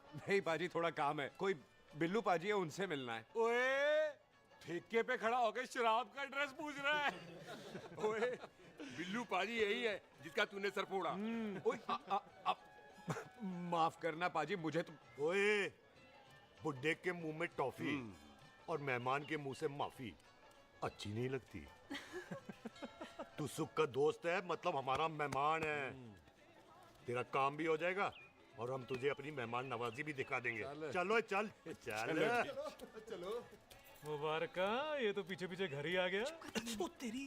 नहीं पाजी थोड़ा काम है कोई बिल्लू पाजी है उनसे मिलना है ओए ठेके पे खड़ा होकर शराब का एड्रेस पूछ रहा है ओए बिल्लू पाजी यही है जिसका तूने सर फोड़ा ओए माफ करना पाजी मुझे तो ओए बुड्ढे के मुंह में टॉफी और मेहमान के मुंह से माफी अच्छी नहीं लगती तू सुख का दोस्त है मतलब हमारा मेहमान है तेरा काम भी हो जाएगा और हम तुझे अपनी मेहमान नवाजी भी दिखा देंगे चलो चल चल चलो मुबारक ये तो पीछे पीछे घर ही आ गया ओ तेरी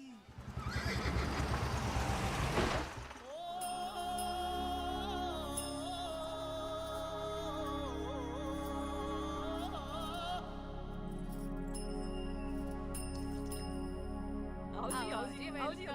आओ जी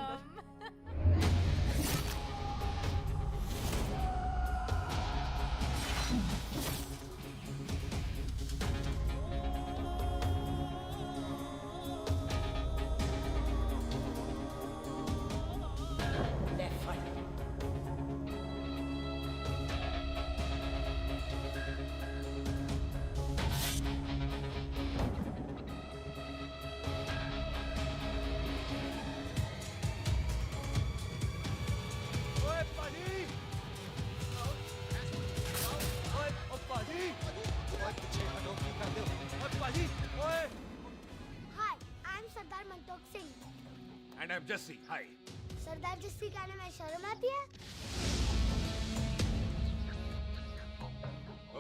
अंदर hi I am Sardar Mantok Singh and I am Jassi hi Sardar Jassi कहने में शर्म आती है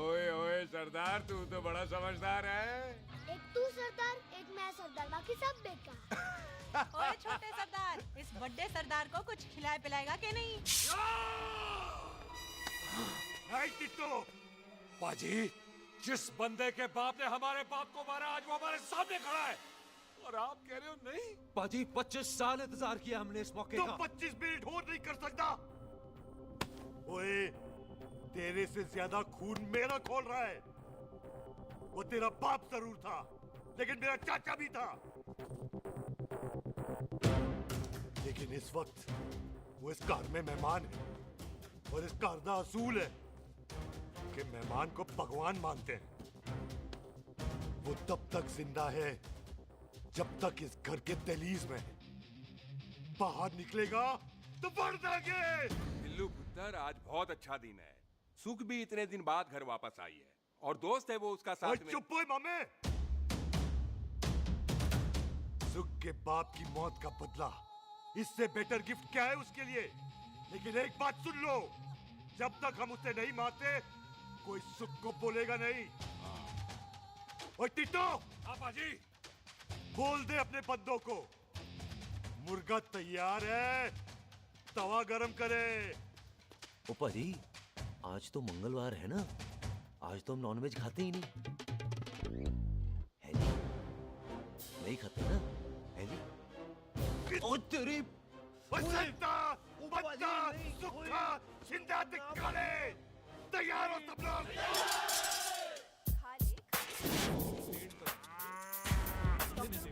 ओए ओए सरदार तू तो बड़ा समझदार है एक तू सरदार एक मैं सरदार बाकी सब बेकार ओए छोटे सरदार इस बड़े सरदार को कुछ खिलाए पिलाएगा कि नहीं टिट्टो पाजी जिस बंदे के बाप ने हमारे बाप को मारा आज वो हमारे सामने खड़ा है और आप कह रहे हो नहीं पाजी 25 साल इंतजार किया हमने इस मौके तो का 25 मिनट और नहीं कर सकता ओए तेरे से ज्यादा खून मेरा खोल रहा है। वो तेरा बाप जरूर था, लेकिन मेरा चाचा भी था। लेकिन इस वक्त वो इस कार में मेहमान है, और इस कार का असूल है कि मेहमान को भगवान मानते हैं। वो तब तक जिंदा है जब तक इस घर के दहलीज में है। बाहर निकलेगा तो बढ़ देंगे। बिल्लू पुत्र, आज बहुत अच्छा दिन है। सुख भी इतने दिन बाद घर वापस आई है, और दोस्त है वो उसका साथ में। चुप हो मामे। सुख के बाप की मौत का बदला, इससे बेटर गिफ्ट क्या है उसके लिए? लेकिन एक बात सुन लो, जब तक हम उसे नहीं मारते कोई सुख को बोलेगा नहीं। ओए टिट्टो, पाजी, बोल दे अपने बंदों को मुर्गा तैयार है, तवा गरम करे। ओ पाजी, आज तो मंगलवार है ना, आज तो हम नॉनवेज खाते ही नहीं है जी। नहीं खाते ना, है जी। ओ तेरी सुखा जिंदा दिखाने, तैयार हो सब लोग।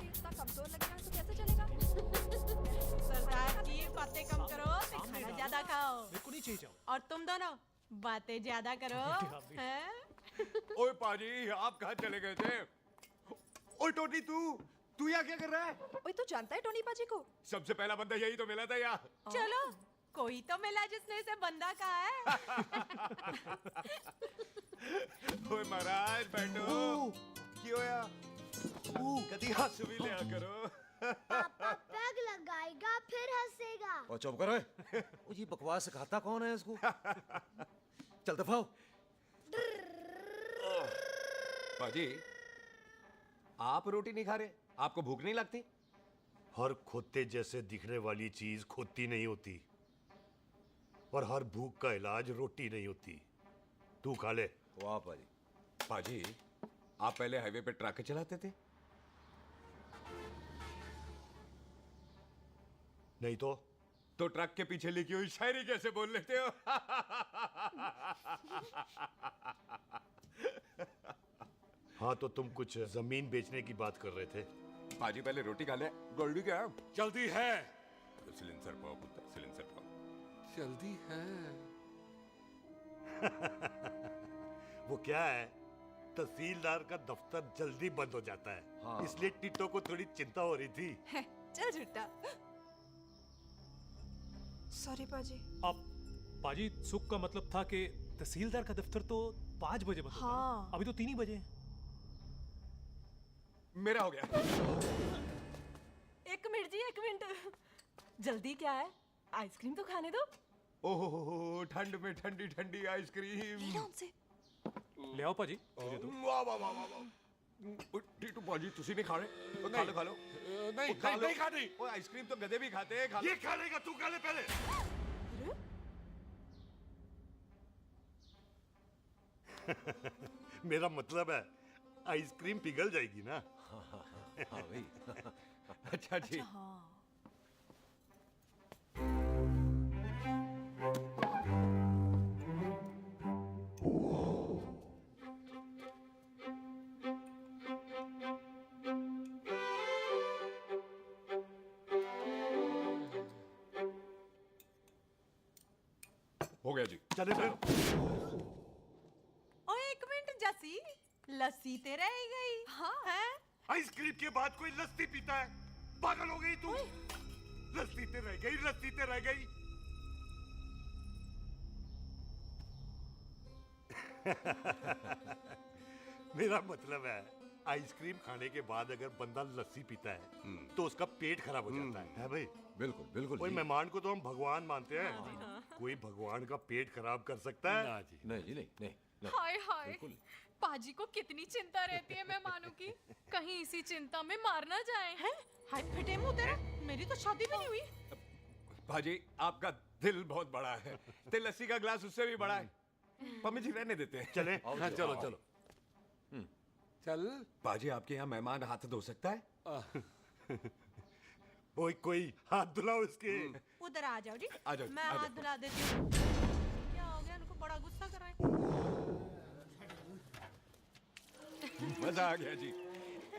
इतना कमजोर लग रहा है तो कैसे चलेगा? सरदार जी, बातें कम करो, खाना ज्यादा खाओ। मेरे को नहीं चाहिए चावल। और तुम दोनों बातें ज्यादा करो। हैं? ओए पाजी, आप कहाँ चले गए थे? ओए टोनी, तू यहाँ क्या कर रहा है? ओए, तू जानता है टोनी पाजी को? सबसे पहला बंदा यही तो मिला था यहाँ। चलो, कोई तो मिला जिसने इसे बंदा कहा है। ओए महाराज, बैठो। क्यों होया? कभी हंस भी लिया करो। पापा पैग लगाएगा फिर हंसेगा। और चुप करो। ओ जी, बकवास सिखाता कौन है इसको? चल दफाओ। पाजी, आप रोटी नहीं खा रहे? आपको भूख नहीं लगती? हर खोते जैसे दिखने वाली चीज खोती नहीं होती, और हर भूख का इलाज रोटी नहीं होती। तू खा ले। वाह पाजी। पाजी, आप पहले हाईवे पे ट्रक चलाते थे? नहीं तो ट्रक के पीछे लिखी हुई शायरी कैसे बोल लेते हो? हाँ, तो तुम कुछ जमीन बेचने की बात कर रहे थे। पाजी, पहले रोटी खा ले। गोल्डी क्या? जल्दी है। सिलेंसर पाओ पुत्र, सिलेंसर पाओ। जल्दी है। वो क्या है, तहसीलदार का दफ्तर जल्दी बंद हो जाता है। हाँ। इसलिए टिट्टो को थोड़ी चिंता हो रही थी। चल झूठा। सॉरी पाजी। अब पाजी, सुख का मतलब था कि तहसीलदार का दफ्तर तो 5 बजे बंद होता है। हाँ। अभी तो 3 ही बजे हैं। मेरा हो गया। एक मिनट जी, एक मिनट। जल्दी क्या है? आइसक्रीम तो खाने दो। ओहो, ठंड में ठंडी ठंडी आइसक्रीम। ले आओ पाजी, मुझे दो। वाह वाह वाह वाह। टीटू पाजी, तुसी नहीं खा रहे? खा लो, खा लो। नहीं खानी। वो आइसक्रीम तो गधे भी खाते हैं। खा लो। ये खा लेगा, तू खा ले पहले। मेरा मतलब है आइसक्रीम पिघल जाएगी ना। हाँ भाई। अच्छा जी। हो गया जी। चले फिर। ओ एक मिनट जसी, लस्सी ते रह गई। हाँ है? आइसक्रीम के बाद कोई लस्सी पीता है? पागल हो गई तू? लस्सी ते रह गई, लस्सी ते रह गई। मेरा मतलब है आइसक्रीम खाने के बाद अगर बंदा लस्सी पीता है तो उसका पेट खराब हो जाता है भाई? बिल्कुल बिल्कुल। कोई मेहमान को तो हम भगवान मानते हैं, कोई भगवान का पेट खराब कर सकता है? ना जी, नहीं जी, नहीं। हाय हाय, पाजी को कितनी चिंता रहती है मेहमानों की, कहीं इसी चिंता में मार ना जाए। हैं? हाय फिटे मुंह तेरा, मेरी तो शादी भी नहीं हुई। भाजी, आपका दिल बहुत बड़ा है, ते लस्सी का ग्लास उससे भी बड़ा है। पम्मी जी रहने देते हैं। चले? हाँ, चलो चलो। चल बाजी, आपके यहाँ मेहमान हाथ धो सकता है? कोई हाथ धुलाओ इसके। उधर आ जाओ जी, आ जाओ, मैं आ जाओ। हाथ धुला देती हूँ। क्या हो गया, उनको बड़ा गुस्सा कर रहे हैं। मजा आ गया जी।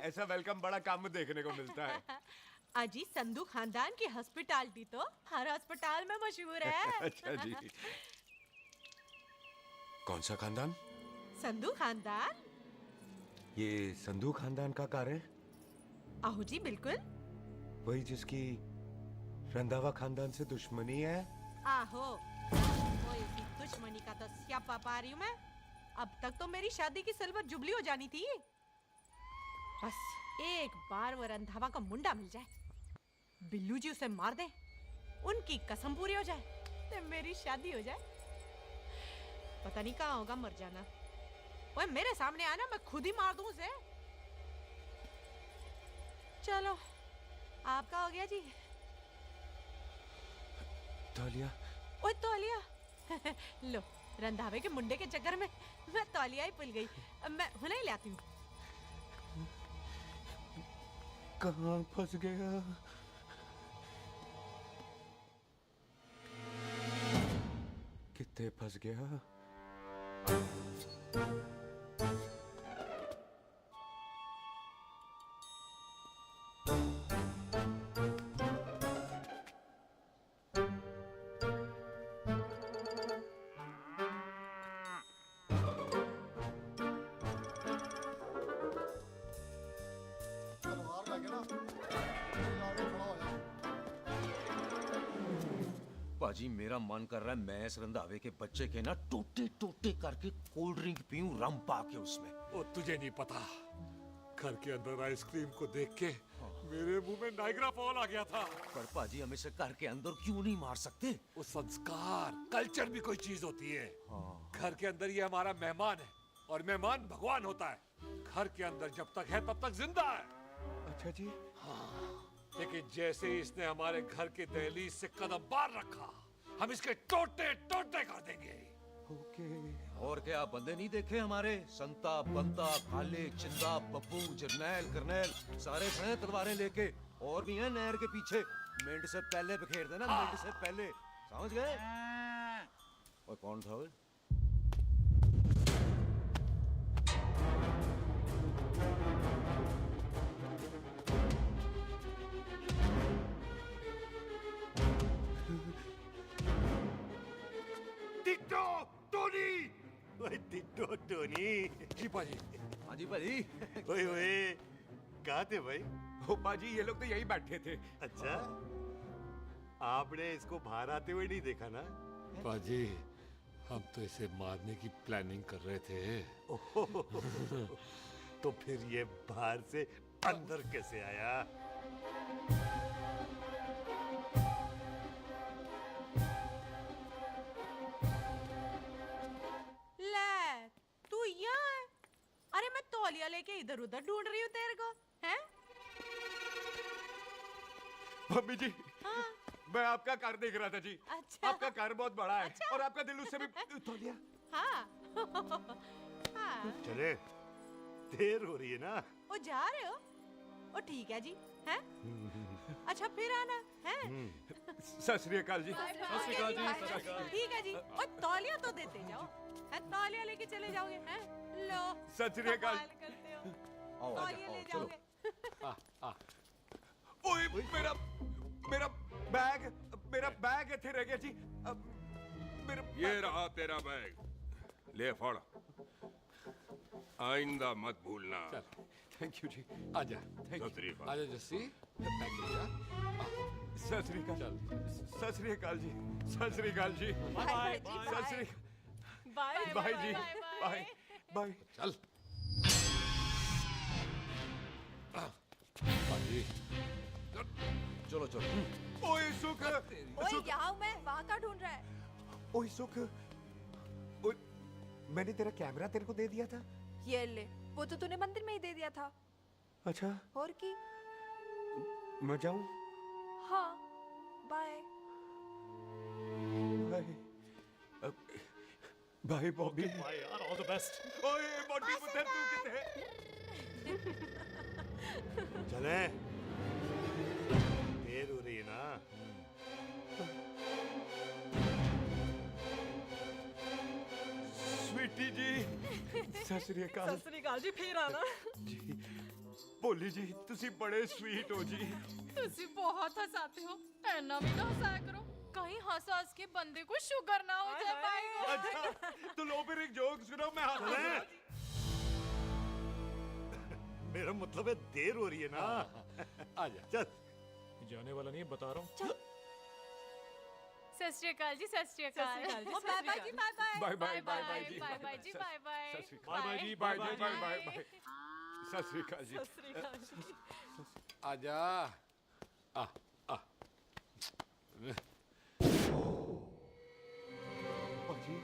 ऐसा वेलकम बड़ा कम देखने को मिलता है। अजी संधू खानदान की हॉस्पिटैलिटी तो हर अस्पताल में मशहूर है। अच्छा जी। कौन सा खानदान? संधू खानदान। ये संधू खानदान का कार है? आहू जी बिल्कुल। वही जिसकी रंधावा खानदान से दुश्मनी है? आहो, वो इसकी दुश्मनी का तो स्यापा पा रही हूँ मैं। अब तक तो मेरी शादी की सिल्वर जुबली हो जानी थी। बस एक बार वो रंधावा का मुंडा मिल जाए, बिल्लू जी उसे मार दे, उनकी कसम पूरी हो जाए, तो मेरी शादी हो जाए। पता नहीं कहाँ होगा मर जाना। ओए मेरे सामने आना, मैं खुद ही मार दूं उसे। चलो आपका हो गया जी। तौलिया। ओए तौलिया। लो रंधावे के मुंडे के चक्कर में मैं तौलिया ही भूल गई। मैं हुने ही लाती हूँ। कहाँ फंस गया? कितने फंस गया? पाजी मेरा मन कर रहा है मैं इस रंधावे के बच्चे के ना टोटे टोटे करके कोल्ड ड्रिंक पीऊं, रम पाके उसमें। ओ तुझे नहीं पता, घर के अंदर आइसक्रीम को देख के मेरे मुंह में नाइग्रा फॉल आ गया था। पर पाजी हम इसे घर के अंदर क्यों नहीं मार सकते? वो संस्कार कल्चर भी कोई चीज होती है। घर के अंदर ये हमारा मेहमान है और मेहमान भगवान होता है। घर के अंदर जब तक है तब तक जिंदा है। अच्छा जी। लेकिन जैसे ही इसने हमारे घर के दहलीज से कदम बाहर रखा, हम इसके टोटे टोटे कर देंगे। ओके। और क्या आप बंदे नहीं देखे हमारे? संता, बंता, खाले, चिंदा, बब्बू, जरनैल, करनैल सारे हैं तलवारें लेके, और भी हैं नहर के पीछे। मिंट से पहले बिखेर देना, मिंट से पहले, समझ गए? और कौन था वो? Ditto Tony. ओए टिट्टो टोनी। जी पाजी। हाँ जी पाजी। ओए ओए कहाँ थे भाई? ओ पाजी ये लोग तो यही बैठे थे। अच्छा, आपने इसको बाहर आते हुए नहीं देखा ना? पाजी हम तो इसे मारने की प्लानिंग कर रहे थे। तो फिर ये बाहर से अंदर कैसे आया? ले तू यहाँ है? अरे मैं तौलिया लेके इधर उधर ढूंढ रही हूँ तेरे को, हैं? मम्मी जी। हाँ? मैं आपका कार देख रहा था जी। अच्छा। आपका कार बहुत बड़ा है। अच्छा। और आपका दिल उससे भी तौलिया। हाँ। हाँ। चले, देर हो रही है ना? ओ जा रहे हो? ओ ठीक है जी, हैं? अच्छा फिर आना, हैं? सत श्री अकाल जी। सत श्री अकाल जी, सत श्री अकाल। ठीक है जी। और तौलिया तो देते जाओ, हैं? तौलिया लेके चले जाओगे, हैं? लो। सत श्री अकाल। कमाल करते हो। आओ, तौलिया ले चलो। जाओगे। ओए मेरा मेरा बैग इथे रह गया जी। मेरा ये रहा तेरा बैग, ले फड़। आइंदा मत भूलना। थैंक यू जी। आजा। सत श्री अकाल। आजा जस्सी। बैग ले जा। सत श्री अकाल। सत श्री अकाल जी। सत श्री अकाल जी। बाय सत श्री बाय बाय जी। Bye bye. चल। पाजी चलो चलो। ओए सुख। ओए यहाँ हूँ मैं, वहाँ का ढूंढ रहा है? ओए सुख। ओए मैंने तेरा कैमरा तेरे को दे दिया था। ये ले, वो तो तूने मंदिर में ही दे दिया था। अच्छा। और की? मैं जाऊं? हाँ, bye. Bye. Bye Bobby. Bye यार, ऑल द बेस्ट। ओए बॉबी पुत्र तू कितने है? चले, देर हो रही है ना? स्वीटी दीदी जी सत श्री अकाल सत श्री अकाल जी फिर आना जी भोली जी तुसी बड़े स्वीट हो जी तुसी बहुत हंसाते हो ऐना भी तो हंसाया करो कहीं हंस हंस के बंदे को शुगर ना हो जाए भाई को अच्छा तो लो फिर एक जोक सुनो मैं हंस मेरा मतलब है देर हो रही है ना आजा चल जाने वाला नहीं है बता रहा हूँ सत श्री अकाल जी सत श्री अकाल बाय बाय जी bye bye bye bye bye bye जी बाय बाय जी बाय बाय बाय बाय जी bye bye bye bye bye सत श्री अकाल जी आजा आ आ जी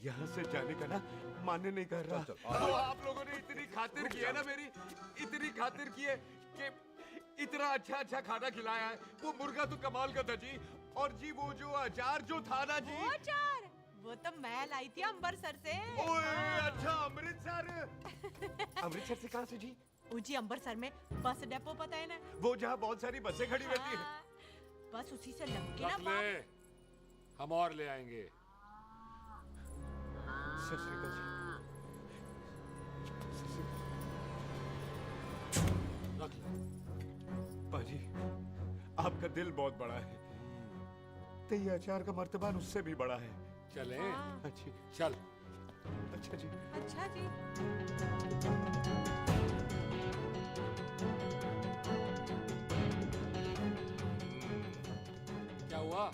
यहाँ से जाने का ना मान्य नहीं कर रहा तो आप लोगों ने इतनी खातिर की है ना मेरी इतनी खातिर की है कि इतना अच्छा अच्छा खाना खिलाया है वो मुर्गा तो कमाल का था जी और जी वो जो अचार जो था ना जी वो अचार वो तो मैं लाई थी अमृतसर से ओए अच्छा अमृतसर अमृतसर से कहाँ से जी जी अमृतसर में बस डिपो पता है ना वो जहाँ बहुत सारी बसें खड़ी रहती है बस उसी से लग के ना रख ले हम और ले आएंगे सत श्री अकाल जी रख ले पाजी आपका दिल बहुत बड़ा है तो ये अचार का मर्तबान उससे भी बड़ा है चले अच्छी चल अच्छा जी अच्छा जी क्या हुआ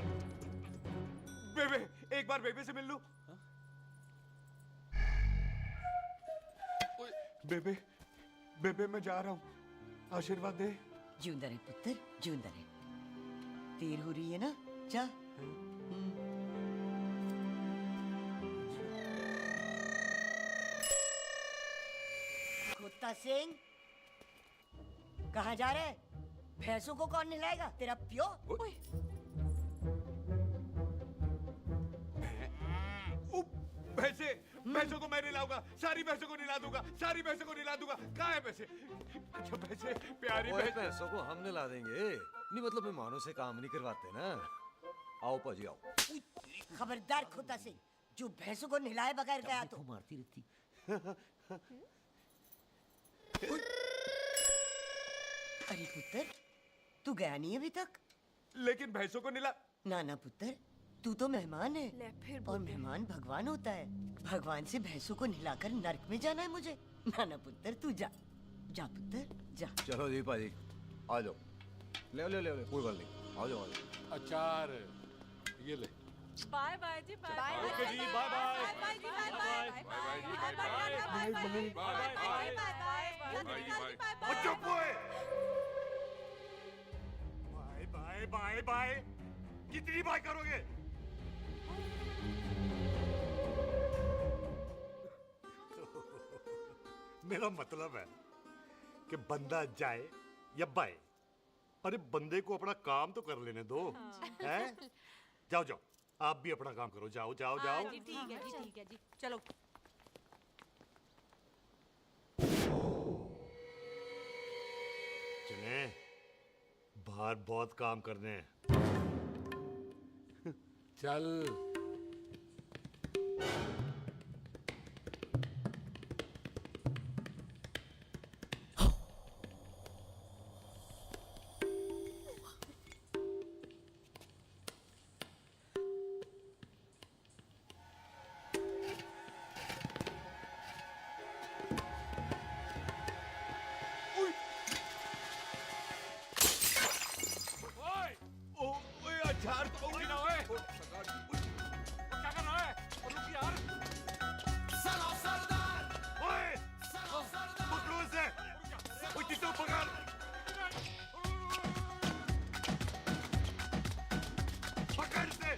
बेबे एक बार बेबे से मिल लूं बेबे बेबे मैं जा रहा हूँ आशीर्वाद दे जिंदा रहे पुत्र जिंदा रहे देर हो रही है ना जा कुत्ता सिंह कहाँ जा रहे भैंसों को कौन नहलाएगा तेरा प्यो भैंसे भैंसों को मैं नहलाऊंगा सारी भैंसों को नहला दूंगा सारी भैंसों को नहला दूंगा कहाँ है भैंसे अच्छा भैंसे प्यारी भैंसों को हम नहला देंगे नहीं मतलब मेहमानों से काम नहीं करवाते ना आओ पाजी आओ खबरदार कुत्ता सिंह जो भैंसों को नहलाए बगैर गया तो मारती रहती अरे पुत्र तू गया नहीं अभी तक लेकिन भैंसों को नहला ना ना पुत्र तू तो मेहमान है और मेहमान भगवान होता है भगवान से भैंसों को नहलाकर नरक में जाना है मुझे ना ना पुत्र तू जा जा पुत्र जा चलो जी पाजी आ जाओ ले ले ले ले कोई बात नहीं आ जाओ अचार ये ले बाय बाय जी बाय ओके जी बाय बाय बाय जी बाय बाय बाय जी बाय बाय बाय बाय चुप हुए बाय बाय बाय बाय कितनी बाय करोगे मेरा मतलब है कि बंदा जाए या बाय अरे बंदे को अपना काम तो कर लेने दो हैं जाओ जाओ आप भी अपना काम करो जाओ जाओ जाओ जी ठीक है जी चलो चले बाहर बहुत काम करने हैं चल अचार तो गिना है क्या कर रहा है रुक यार सलाम सरदार ओए पकड़ो इसे ओए टिट्टू पकड़ पकड़ इसे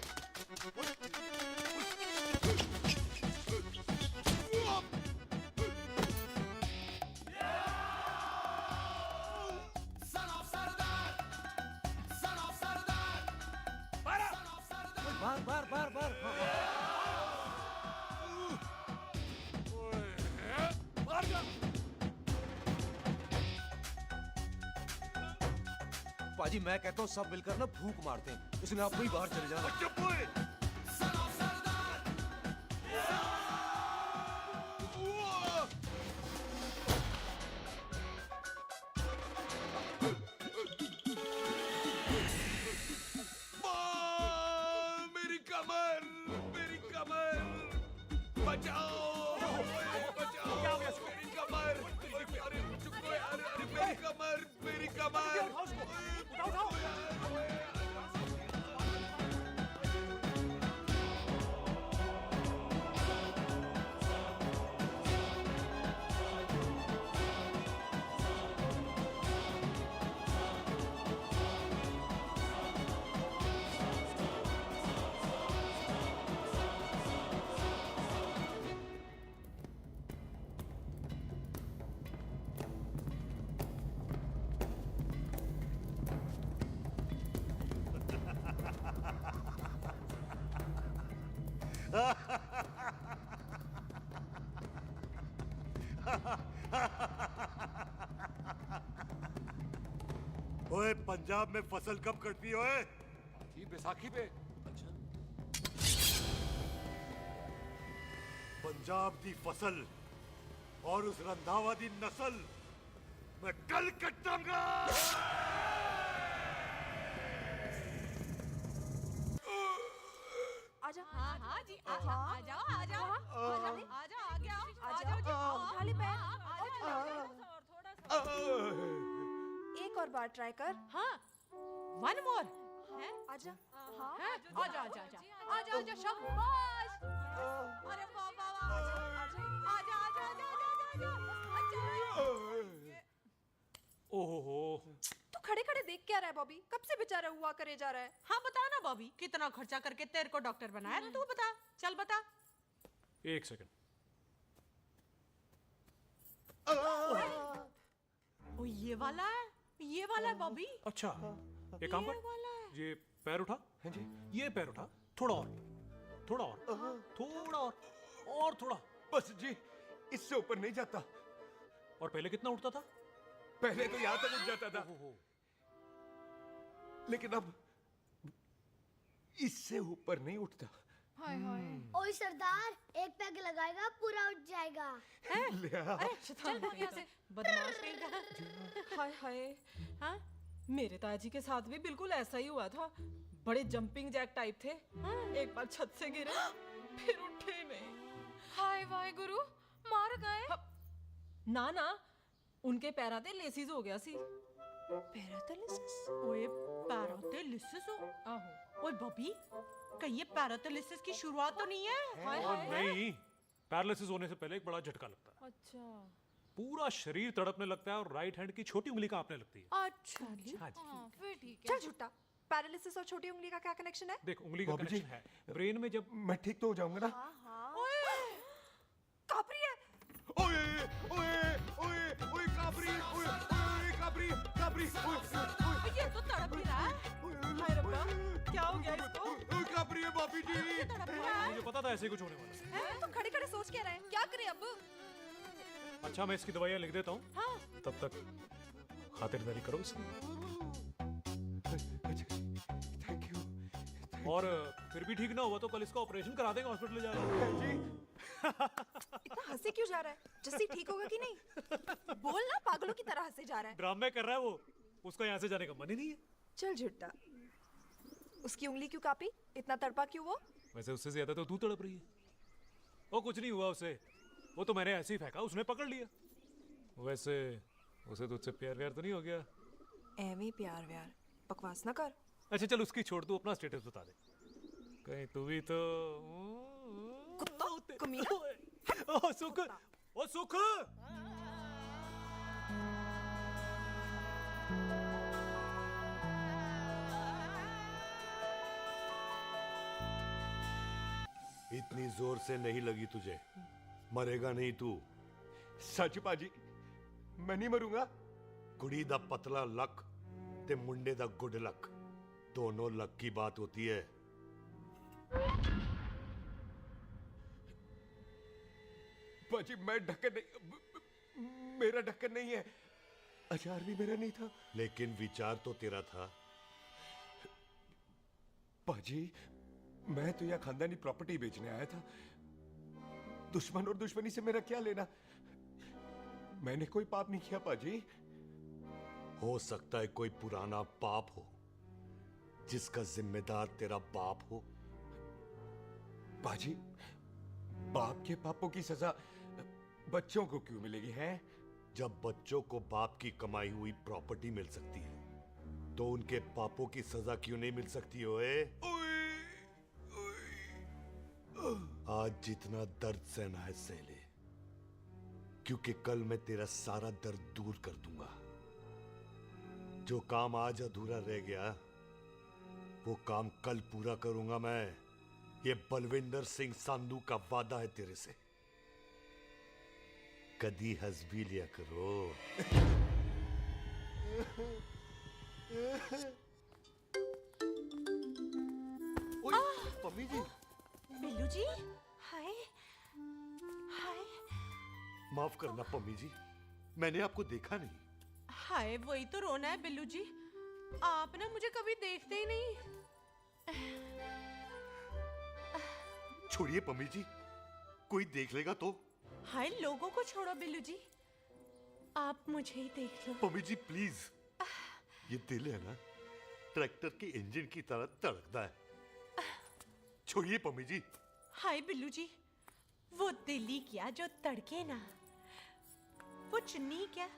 बार बार बार पाजी मैं कहता हूँ सब मिलकर ना फूंक मारते हैं इसलिए आप ही बाहर चले जाना चुप हुए बचाओ बचाओ मेरी कमर अरे चुप यार अरे मेरी कमर ओए पंजाब में फसल कब कटती है ओए? ये बैसाखी पे। पंजाब दी फसल और उस रंधावा दी नस्ल मैं कल कटाऊंगा। आजा हाँ हाँ जी आजा आजा आजा आजा आजा आ गया आजा उठा ले पैर थोड़ा सा एक और बार ट्राई कर हाँ वन मोर है आजा हाँ आजा आजा आजा आजा आजा शाबाश अरे वाह वाह वाह आजा आजा आजा आजा आजा ओहो तू खड़े खड़े देख क्या रहा है बॉबी? कब से बेचारा हुआ करे जा रहा है? हाँ बता ना बॉबी, कितना खर्चा करके तेरे को डॉक्टर बनाया तू बता, चल बता। एक सेकंड। ओ ये वाला है बॉबी। अच्छा एक काम कर, ये पैर उठा। हाँ जी। ये पैर उठा, थोड़ा और थोड़ा और थोड़ा। बस जी इससे ऊपर नहीं जाता। और पहले कितना उठता था? पहले तो यहां तक उठ जाता था, लेकिन अब इससे ऊपर नहीं उठता। ओए सरदार, एक पैग लगाएगा पूरा उठ जाएगा। चल भाग यहाँ से, बदमाश कहीं का। हाय हाय, हाँ मेरे ताजी के साथ भी बिल्कुल ऐसा ही हुआ था। बड़े जंपिंग जैक टाइप थे। एक बार छत से गिरे फिर उठे नहीं। हाय वाहे गुरु, मार गए? ना ना, उनके पैरा ते लेसिस हो गया सी। पैरालिसिस? ओए पैरालिसिस हो? आहो। ओए बॉबी, कहीं ये पैरालिसिस की शुरुआत तो नहीं है? हाय हाय। नहीं, पैरालिसिस होने से पहले एक बड़ा झटका लगता है। अच्छा। पूरा शरीर तड़पने लगता है और राइट हैंड की छोटी उंगली कांपने लगती है। अच्छा जी। हाँ जी। फिर ठीक है। चल झूठा। पैरालिसिस और छोटी उंगली का क्या कनेक्शन है? देख उंगली का कनेक्शन है। ब्रेन में जब मैं ठीक तो हो जाऊंगा ना? ओए, कापरी है। ओए ओए ओए ओए काबरी, ओए काबरी काबरी, ओए ये तो तड़प ही रहा है। हाय रब्बा, क्या हो गया इसको? ओए काबरी है बाबी जी। मुझे पता था ऐसे कुछ होने वाला है। तो खड़े खड़े सोच क्या रहे हैं? क्या करें अब? अच्छा मैं इसकी दवाइयाँ लिख देता हूँ। हाँ। तब तक खातिरदारी करो इसकी। Thank you. और फिर भी ठीक ना हुआ तो कल इसका ऑपरेशन करा देंगे हॉस्पिटल ले जाकर। इतना हंसे क्यों जा रहा है? जस्सी ठीक होगा कि नहीं? बोल ना, पागलों की तरह हंसे जा रहा है। ड्रामे कर रहा है वो, उसका यहाँ से जाने का मन ही नहीं है। चल झुट्टा, उसकी उंगली क्यों कापी? इतना तड़पा क्यों वो? वैसे उससे ज्यादा तो तू तड़प रही है। वो कुछ नहीं हुआ उसे, वो तो मैंने ऐसे ही फेंका, उसने पकड़ लिया। वैसे उसे तुझसे प्यार व्यार तो नहीं हो गया? एमी प्यार व्यार बकवास ना कर। अच्छा चल उसकी छोड़, तू अपना स्टेटस बता दे। कहीं तू भी तो कुत्ता कमीना। ओ सुख, ओ सुख। इतनी जोर से नहीं लगी तुझे, मरेगा नहीं तू। सच पाजी, मैं नहीं मरूंगा। कुड़ी दा पतला लक ते मुंडे दा गुड लक, दोनों लक की बात होती है। पाजी मैं ढक्कन नहीं, मेरा ढक्कन नहीं है। अचार भी मेरा नहीं था। लेकिन विचार तो तेरा था। पाजी मैं तो यहाँ खानदानी प्रॉपर्टी बेचने आया था। दुश्मन और दुश्मनी से मेरा क्या लेना? मैंने कोई पाप नहीं किया पाजी। हो सकता है कोई पुराना पाप हो जिसका जिम्मेदार तेरा बाप हो। पाजी बाप के पापों की सजा बच्चों को क्यों मिलेगी है? जब बच्चों को बाप की कमाई हुई प्रॉपर्टी मिल सकती है तो उनके पापों की सजा क्यों नहीं मिल सकती ओए? आज जितना दर्द सहना है सह ले, क्योंकि कल मैं तेरा सारा दर्द दूर कर दूंगा। जो काम आज अधूरा रह गया वो काम कल पूरा करूंगा मैं। ये बलविंदर सिंह संधू का वादा है तेरे से। कदी हंस भी लिया करो। पम्मी जी, बिल्लू जी, हाय हाय माफ करना पम्मी जी, मैंने आपको देखा नहीं। हाय, वही तो रोना है बिल्लू जी। आप ना मुझे कभी देखते ही नहीं। छोड़िए पम्मी जी, कोई देख लेगा तो। हाय, लोगों को छोड़ो बिल्लू जी, आप मुझे ही देख लो। पम्मी जी प्लीज, ये दिल है ना, ट्रैक्टर के इंजन की तरह धड़कता है। छोड़िए पम्मी जी। हाय बिल्लू जी, वो दिल्ली क्या जो तड़के ना, वो चुन्नी क्या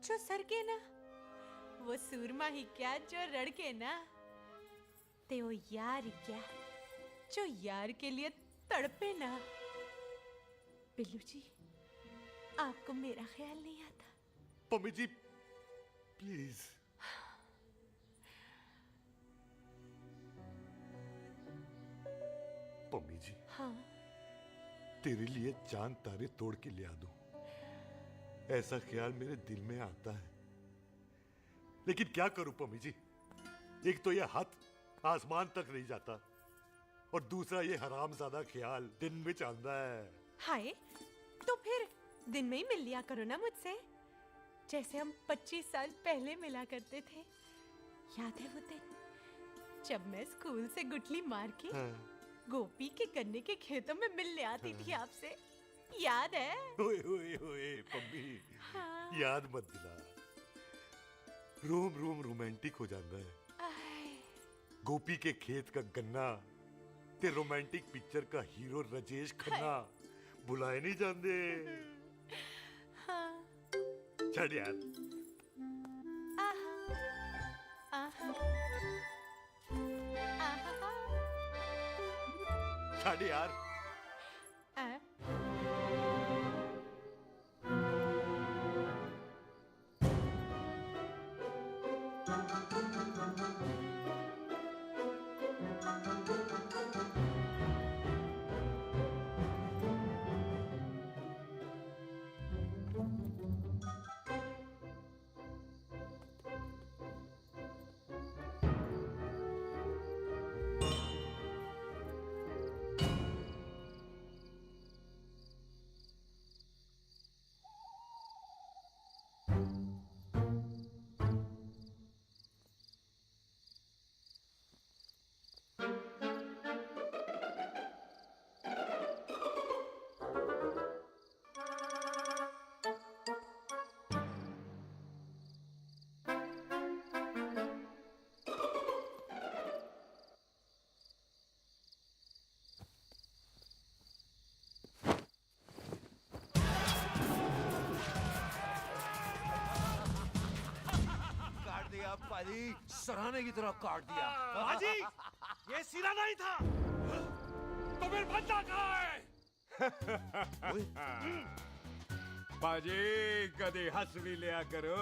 जो सरके ना, वो सूरमा ही क्या जो रड़के ना, ते वो यार ही क्या जो यार के लिए तड़पे ना। बिल्लू जी, आपको मेरा ख्याल नहीं आता? पम्मी जी प्लीज। पम्मी जी, हाँ, तेरे लिए चांद तारे तोड़ के ले आ दूं, ऐसा ख्याल मेरे दिल में आता है। लेकिन क्या करूं पम्मी जी, एक तो यह हाथ आसमान तक नहीं जाता और दूसरा ये हरामजादा ख्याल दिन में चांदा है। हाय, तो फिर दिन में ही मिल लिया करो ना मुझसे, जैसे हम 25 साल पहले मिला करते थे। याद है वो दिन जब मैं स्कूल से गुटली मार के गोपी के गन्ने के खेतों में मिलने आती थी आपसे? याद है? ओए ओए ओए पम्मी, हाँ। याद मत दिला, रोम रोम रोमांटिक हो जाता है। गोपी के खेत का गन्ना ते रोमांटिक पिक्चर का हीरो राजेश खन्ना बुलाए नहीं जाते। हाँ। छड़ यार। छड़ यार। पाजी, सराहने की तरह काट दिया। पाजी, ये सिरा नहीं था। तो फिर बंदा कहाँ है? बाजी, कभी हंस भी लिया करो।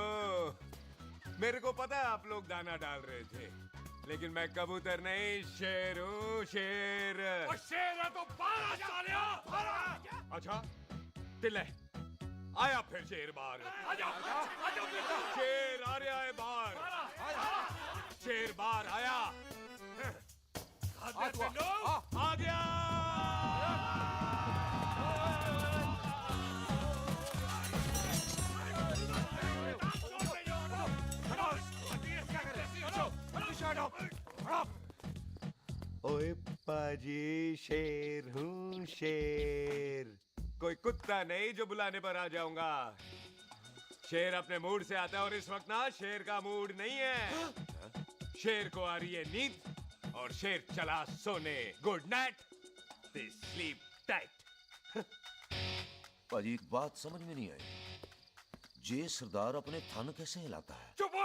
मेरे को पता है आप लोग दाना डाल रहे थे, लेकिन मैं कबूतर नहीं, शेर हूँ, शेर। और शेर है तो बाहर आ सालिया। अच्छा, तिले आया फिर शेर बाहर। शेर आ रहा है बाहर। शेर बाहर आया। आ गया। ओए पाजी, शेर हूँ शेर। कोई कुत्ता नहीं जो बुलाने पर आ जाऊंगा। शेर अपने मूड से आता है और इस वक्त ना शेर का मूड नहीं है। शेर को आ रही है नींद और शेर चला सोने। Good night, sleep tight. पाजी एक बात समझ में नहीं आई, जे सरदार अपने थन कैसे हिलाता है? चुप हो!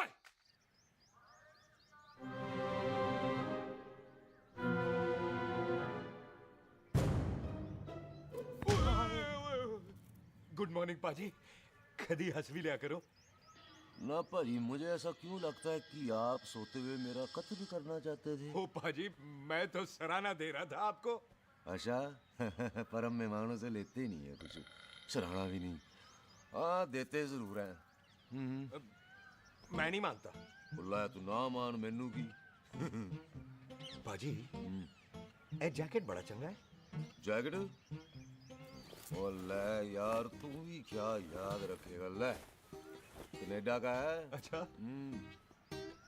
गुड मॉर्निंग पाजी, कदी हंस भी लिया करो। ना पाजी, मुझे ऐसा क्यों लगता है कि आप सोते हुए मेरा कत्ल भी करना चाहते थे? ओ पाजी, मैं तो सराहना दे रहा था आपको। अच्छा पर हम मेहमानों से लेते ही नहीं है कुछ, सराहना भी नहीं। हाँ देते जरूर हैं। मैं नहीं मानता। बुलाया तू ना मान, मैनू की। पाजी ए जैकेट बड़ा चंगा है। जैकेट? ओ ले यार, तू भी क्या याद रखेगा। ले कनेडा का है। अच्छा।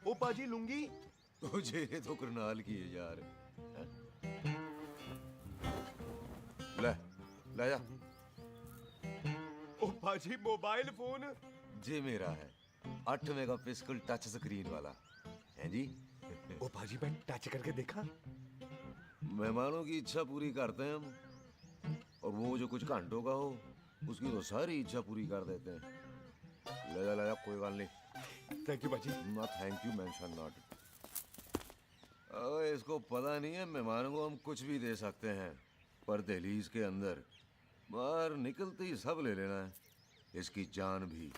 ओ पाजी लुंगी? तुझे तो करनाल की है यार। ले ले जा। ओ पाजी मोबाइल फोन? जे मेरा है, 8 मेगापिक्सल टच स्क्रीन वाला है जी। ओ पाजी मैं टच करके देखा। मेहमानों की इच्छा पूरी करते हैं हम, और वो जो कुछ घंटों का हो उसकी तो सारी इच्छा पूरी कर देते हैं। ले जा कोई बात नहीं। थैंक यू बाजी। ना थैंक यू मेंशन नॉट। इसको पता नहीं है मेहमानों को हम कुछ भी दे सकते हैं, पर दहलीज के अंदर बाहर निकलते ही सब ले लेना है, इसकी जान भी।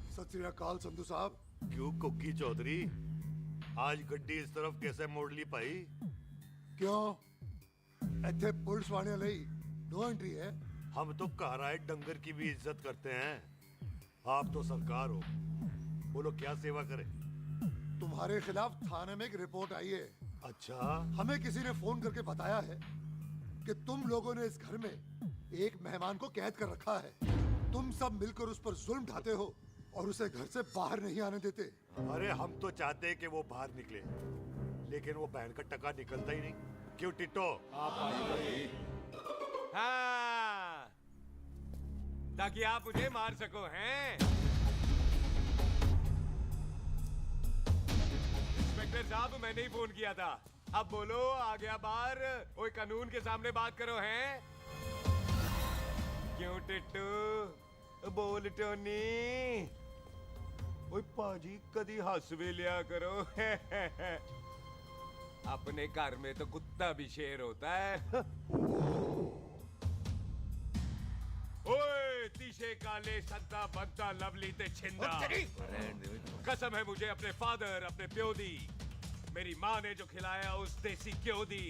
सत श्री अकाल संधू साहब। क्यों कुक्की चौधरी, आज गड्डी इस तरफ कैसे मोड़ ली पाई? क्यों इतने पुलिस वाले ਲਈ नो एंट्री है? हम तो घर आए डंगर की भी इज्जत करते हैं। आप तो सरकार हो, बोलो क्या सेवा करें? तुम्हारे खिलाफ थाने में एक रिपोर्ट आई है। अच्छा? हमें किसी ने फोन करके बताया है कि तुम लोगों ने इस घर में एक मेहमान को कैद कर रखा है। तुम सब मिलकर उस पर जुल्म ढाते हो और उसे घर से बाहर नहीं आने देते। अरे हम तो चाहते हैं कि वो बाहर निकले, लेकिन वो बहन का टका निकलता ही नहीं। क्यों टिट्टो? हाँ, ताकि आप मुझे मार सको हैं। इंस्पेक्टर साहब, मैंने ही फोन किया था। अब बोलो, आ गया बाहर? ओए कानून के सामने बात करो हैं। क्यों टिट्टू? बोल टोनी। ओए पाजी कदी हंस भी लिया करो। अपने घर में तो कुत्ता भी शेर होता है। ओए तीशे काले संता बनता लवली ते छिंदा, कसम है मुझे अपने फादर, अपने प्यो दी, मेरी माँ ने जो खिलाया उस देसी क्यों दी।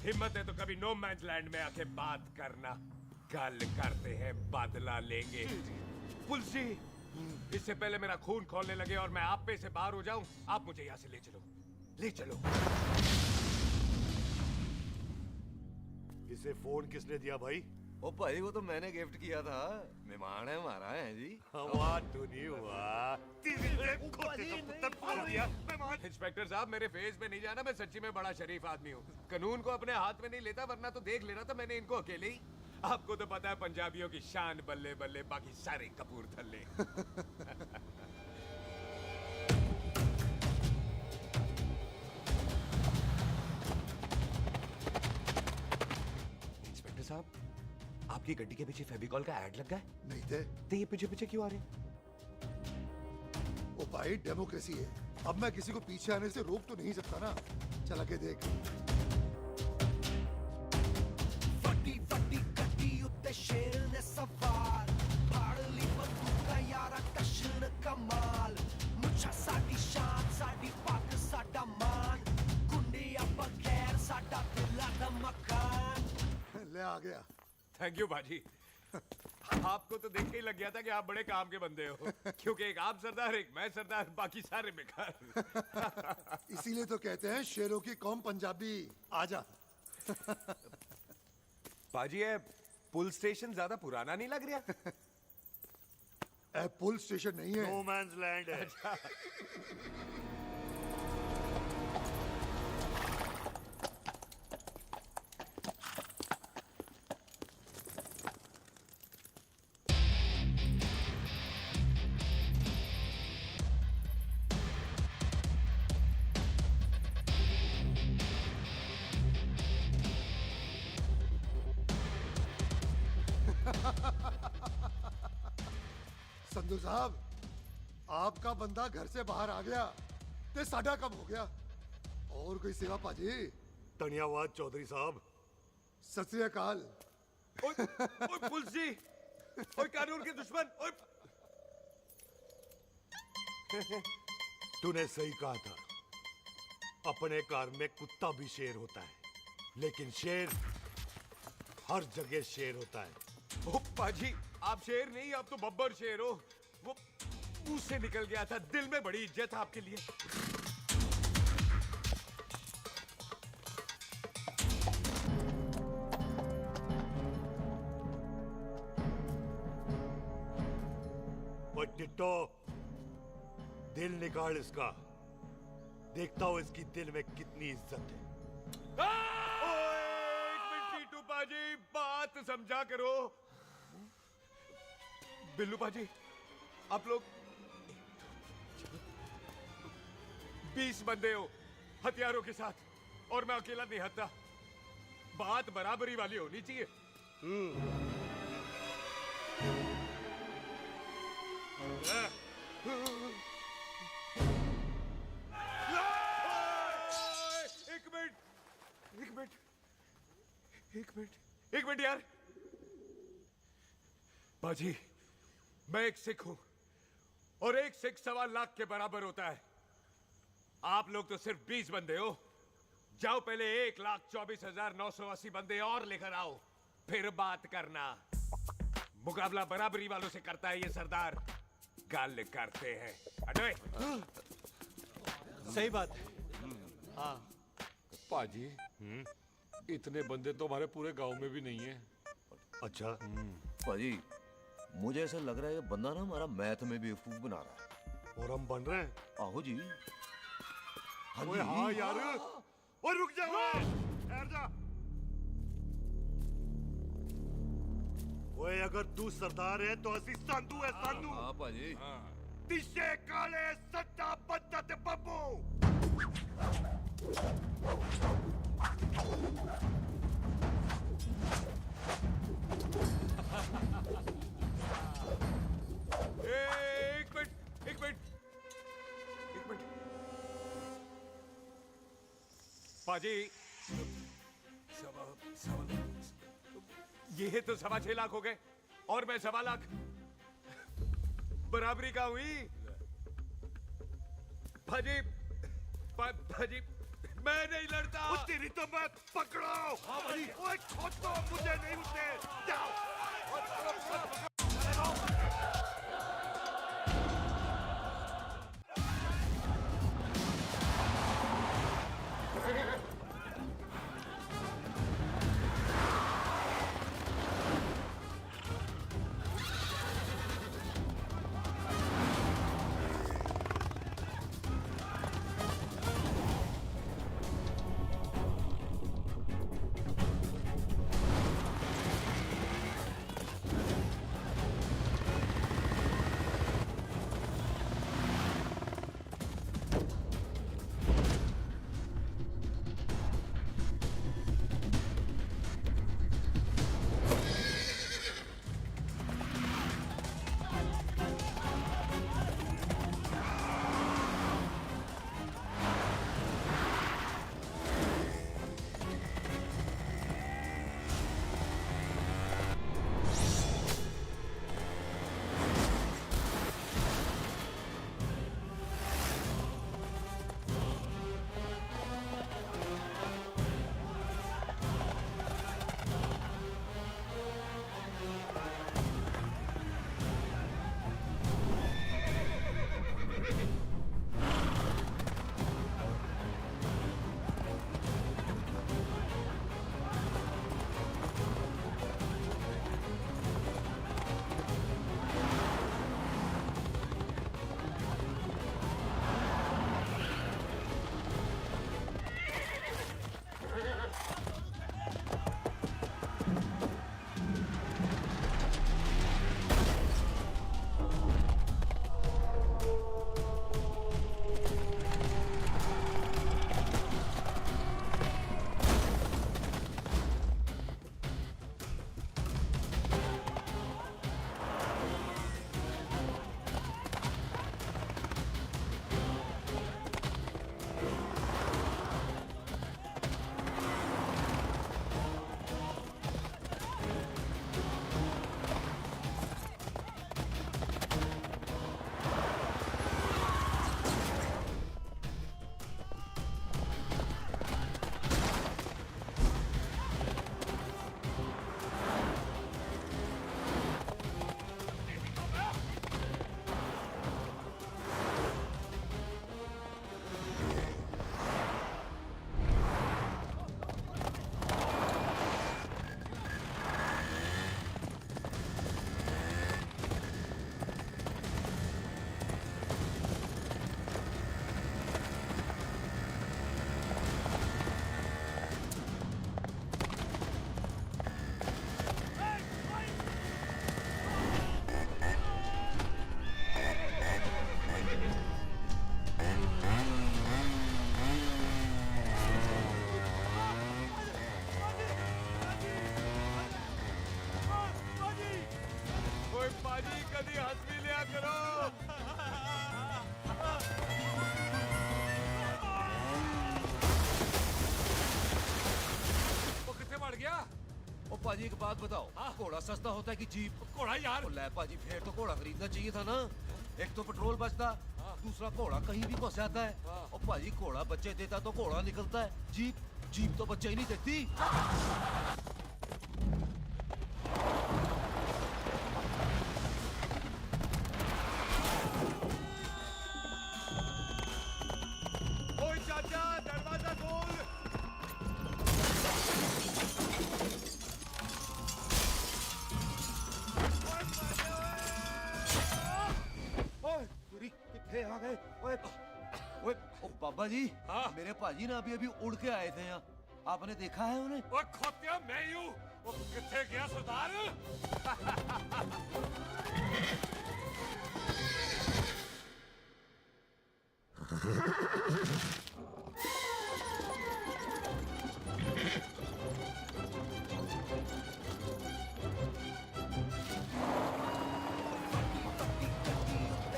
हिम्मत है तो कभी नो मैंस लैंड में आके बात करना। कल करते हैं, बदला लेंगे। पुलसी, इससे पहले मेरा खून खोलने लगे और मैं आप पे से बाहर हो जाऊं, आप मुझे यहाँ से ले चलो, ले चलो। इसे फोन किसने दिया भाई? ओ भाई वो तो मैंने गिफ्ट किया था, मेहमान है हमारा है जी। वाह टोनी वाह। इंस्पेक्टर साहब, मेरे फेस पे नहीं जाना, मैं सच्ची में बड़ा शरीफ आदमी हूँ। कानून को अपने हाथ में नहीं लेता, वरना तो देख लेना था मैंने इनको अकेले ही। आपको तो पता है पंजाबियों की शान बल्ले बल्ले, बाकी सारे कपूरथल्ले। इंस्पेक्टर साहब, आपकी गड्डी के पीछे फेविकॉल का ऐड लग गया है? नहीं थे। तो ये पीछे पीछे क्यों आ रहे हैं? ओ भाई डेमोक्रेसी है, अब मैं किसी को पीछे आने से रोक तो नहीं सकता ना। चला के देख। फटी फटी गड्डी उत्ते शेर ने सवार, फाड़ ली बंदूका यारा टशन कमाल। मुझा साडी शान, साडी पग, साडा मान, गुंडिया बगैर साडा दिला दा मकान। ले आ गया। थैंक यू बाजी। आपको तो देख के ही लग गया था कि आप बड़े काम के बंदे हो, क्योंकि एक आप सरदार, एक मैं सरदार, बाकी सारे बेकार। इसीलिए तो कहते हैं शेरों की कौम पंजाबी। आजा। बाजी, ये पुल स्टेशन ज्यादा पुराना नहीं लग रहा? पुल स्टेशन नहीं है, नो मैंस लैंड है। संधू साहब, आपका बंदा घर से बाहर आ गया ते साडा कब हो गया। और कोई सेवा पाजी? धन्यवाद चौधरी साहब। सत श्री अकाल। ओए पुलिस जी, ओए कानून के दुश्मन, ओए। तूने सही कहा था, अपने कार में कुत्ता भी शेर होता है, लेकिन शेर हर जगह शेर होता है। ओ पाजी, आप शेर नहीं, आप तो बब्बर शेर हो। वो मुंह से निकल गया था, दिल में बड़ी इज्जत है आपके लिए। ओए टिट्टो, दिल निकाल इसका, देखता हूं इसकी दिल में कितनी इज्जत है। एक मिनट टीटू पाजी, बात समझा करो। बिल्लू पाजी, आप लोग 20 बंदे हो हथियारों के साथ, और मैं अकेला नहीं हत्ता। बात बराबरी वाली होनी चाहिए। एक मिनट यार। बाजी, मैं एक सिख हूं, और एक सिख 1.25 लाख के बराबर होता है। आप लोग तो सिर्फ 20 बंदे हो। जाओ पहले 1,24,980 बंदे और लेकर आओ, फिर बात करना। मुकाबला बराबरी वालों से करता है ये सरदार, गाल करते हैं। अडे सही बात है। हाँ पाजी, इतने बंदे तो हमारे पूरे गांव में भी नहीं है। अच्छा पाजी, मुझे ऐसा लग रहा है ये बंदा ना हमारा मैथ में बेवकूफ बना रहा है। और हम बन रहे हैं। आहो जी। हाँ ओए जी। हाँ यार, ओए रुक जा, ठहर जा। ओए अगर तू सरदार है तो असी संधू है, संधू। हाँ पाजी। दिशे काले सट्टा बद्दत बब्बू। एक मिनट। पाजी, ये तो 6.25 लाख हो गए, और मैं 1.25 लाख। बराबरी का हुई। भाजी, मैं नहीं लड़ता। तेरी तो मैं पकड़ो। हाँ भाई। ओए खोद दो, मुझे नहीं उठने। जाओ। पाजी एक बात बताओ, घोड़ा सस्ता होता है कि जीप? घोड़ा यार। ले पाजी, फिर तो घोड़ा खरीदना चाहिए था ना। एक तो पेट्रोल बचता, दूसरा घोड़ा कहीं भी फंस जाता है। और पाजी घोड़ा बच्चे देता तो घोड़ा निकलता है, जीप तो बच्चे ही नहीं देती। ओए चाचा, दरवाजा खोल। कितने आ गए? ओए ओ बाबा जी, मेरे पाजी ना अभी उड़ के आए थे यहाँ, आपने देखा है उन्हें? ओए खोतिया, मैं ही हूँ। वो कितने गया सरदार?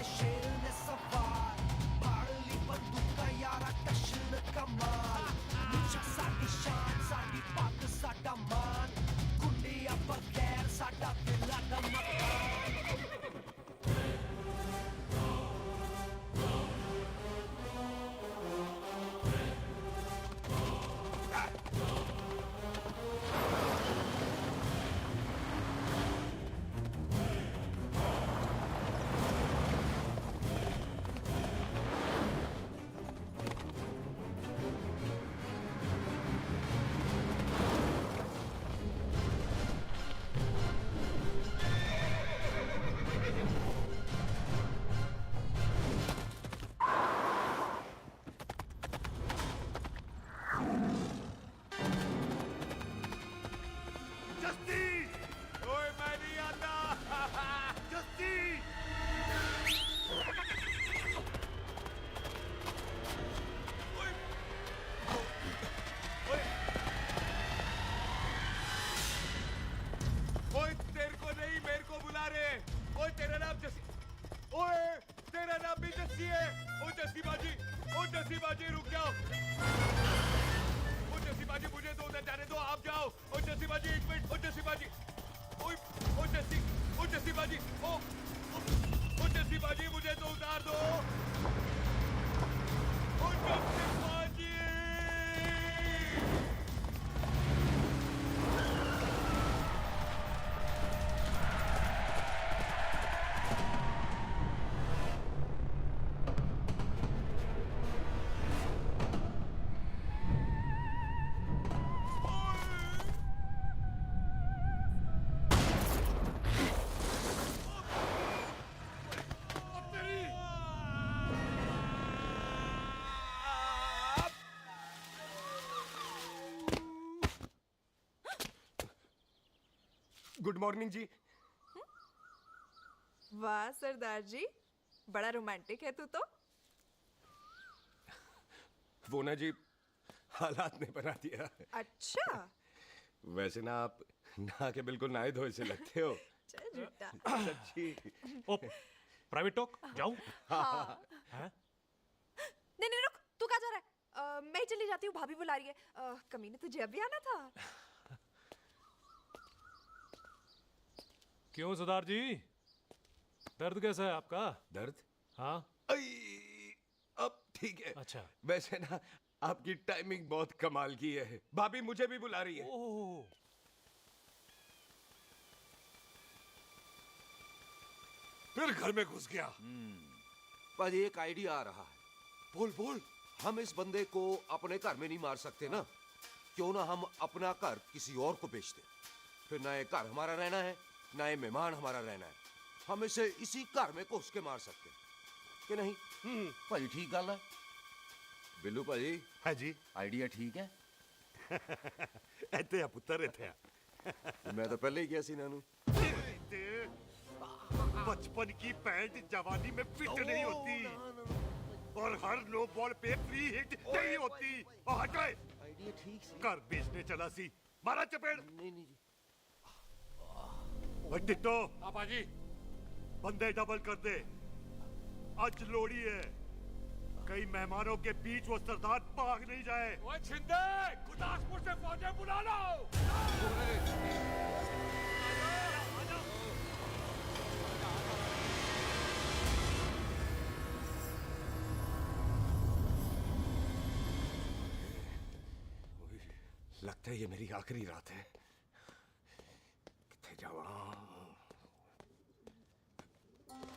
शेर ने सवार फाड़ ली बंदूक का यारा टशन कमाल मुझा साडी शान साडी पग साडा मान गुंडिया बगैर साडा दिला दा मकान गुड मॉर्निंग जी। वाह सरदार जी, बड़ा रोमांटिक है तू तो। वो ना जी, हालात ने बना दिया। अच्छा। वैसे ना आप नहा के बिल्कुल नहाए धोए से लगते हो। चल झूठा। सच्ची। ओ, प्राइवेट टॉक जाऊं? हाँ। हैं? नहीं नहीं रुक, तू कहाँ जा रहा है? मैं ही चली जाती हूँ, भाभी बुला रही है। कमीने तुझे अभी आना था। क्यों सरदार जी, दर्द कैसा है आपका? दर्द? हाँ। अब ठीक है। अच्छा। वैसे ना आपकी टाइमिंग बहुत कमाल की है। भाभी मुझे भी बुला रही है। फिर घर में घुस गया। पाजी एक आइडिया आ रहा है। बोल। हम इस बंदे को अपने घर में नहीं मार सकते ना, क्यों ना हम अपना घर किसी और को बेच दें। फिर ना ये घर हमारा रहना है, ना ये मेहमान हमारा रहना है। हम इसे इसी घर में घुस के मार सकते हैं कि नहीं? भाजी ठीक गल है। बिल्लू भाजी। है जी। आइडिया ठीक है। ਇੱਥੇ ਆ ਪੁੱਤਰ ਇੱਥੇ ਆ। मैं तो पहले ही किया सी नानू। बचपन की पैंट जवानी में फिट नहीं होती और हर लो बॉल पे फ्री हिट नहीं होती। और हटाए आइडिया ठीक सी। घर बेचने चला सी, मारा चपेड़। नहीं नहीं जी। और टिट्टो पापा जी, बंदे डबल कर दे, आज लोड़ी है। कई मेहमानों के बीच वो सरदार भाग नहीं जाए। ओए छिंदे, गुरदासपुर से फौजें बुला लो। लगता है ये मेरी आखिरी रात है। किथे जावा?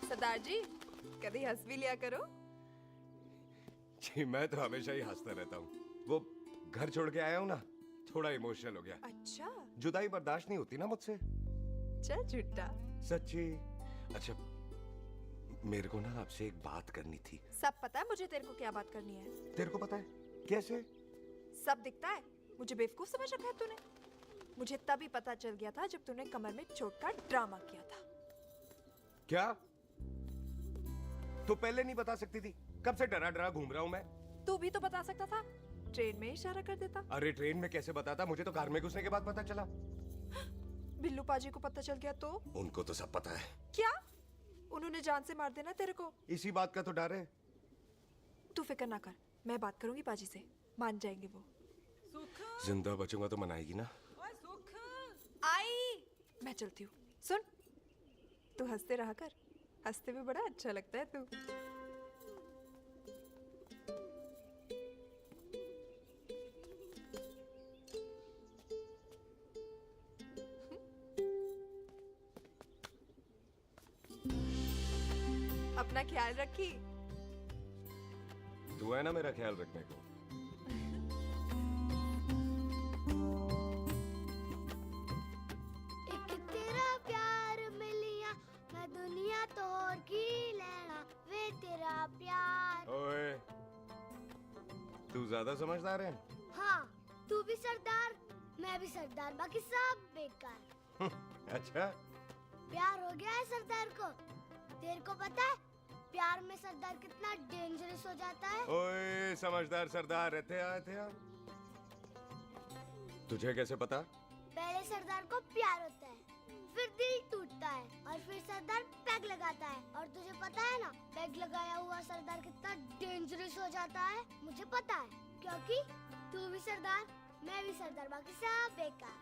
सरदार जी कभी हंस भी लिया करो। जी मैं तो हमेशा ही हंसता रहता हूँ। वो घर छोड़ के आया हूँ ना, थोड़ा इमोशनल हो गया। अच्छा जुदाई बर्दाश्त नहीं होती ना मुझसे। चल झूठा। सच्ची। अच्छा मेरे को ना आपसे एक बात करनी थी। सब पता है मुझे तेरे को क्या बात करनी है। तेरे को पता है कैसे? सब दिखता है। मुझे बेवकूफ समझ रखा है तूने। मुझे तभी पता चल गया था जब तूने कमर में चोट का ड्रामा किया था। क्या? तो पहले नहीं बता सकती थी? कब से डरा डरा घूम रहा हूँ मैं। तू भी तो बता सकता था, ट्रेन में इशारा कर देता। अरे ट्रेन में कैसे बताता? मुझे तो कार में घुसने के बाद पता चला। बिल्लू पाजी को पता चल गया तो? उनको तो सब पता है। क्या? उन्होंने जान से मार देना तेरे को। इसी बात का तो डर है। तू फिक्र ना कर, मैं बात करूंगी पाजी से, मान जाएंगे वो। जिंदा बचूंगा तो मनाएगी ना? आई मैं चलती हूँ। सुन, तू हंसते रहा कर, हंसते भी बड़ा अच्छा लगता है तू। अपना ख्याल रखी। तू है ना मेरा ख्याल रखने को। एक तेरा प्यार मिलिया मैं दुनिया तोड़ की लेना वे तेरा प्यार। ओए तू ज्यादा समझदार है। हाँ तू भी सरदार, मैं भी सरदार, बाकी सब बेकार। अच्छा प्यार हो गया है सरदार को। तेरे को पता है प्यार में सरदार कितना डेंजरस हो जाता है। ओए समझदार सरदार रहते आए थे आप। तुझे कैसे पता? पहले सरदार को प्यार होता है, फिर दिल टूटता है और फिर सरदार पैग लगाता है। और तुझे पता है ना पैग लगाया हुआ सरदार कितना डेंजरस हो जाता है। मुझे पता है क्योंकि तू भी सरदार, मैं भी सरदार, बाकी सब बेकार।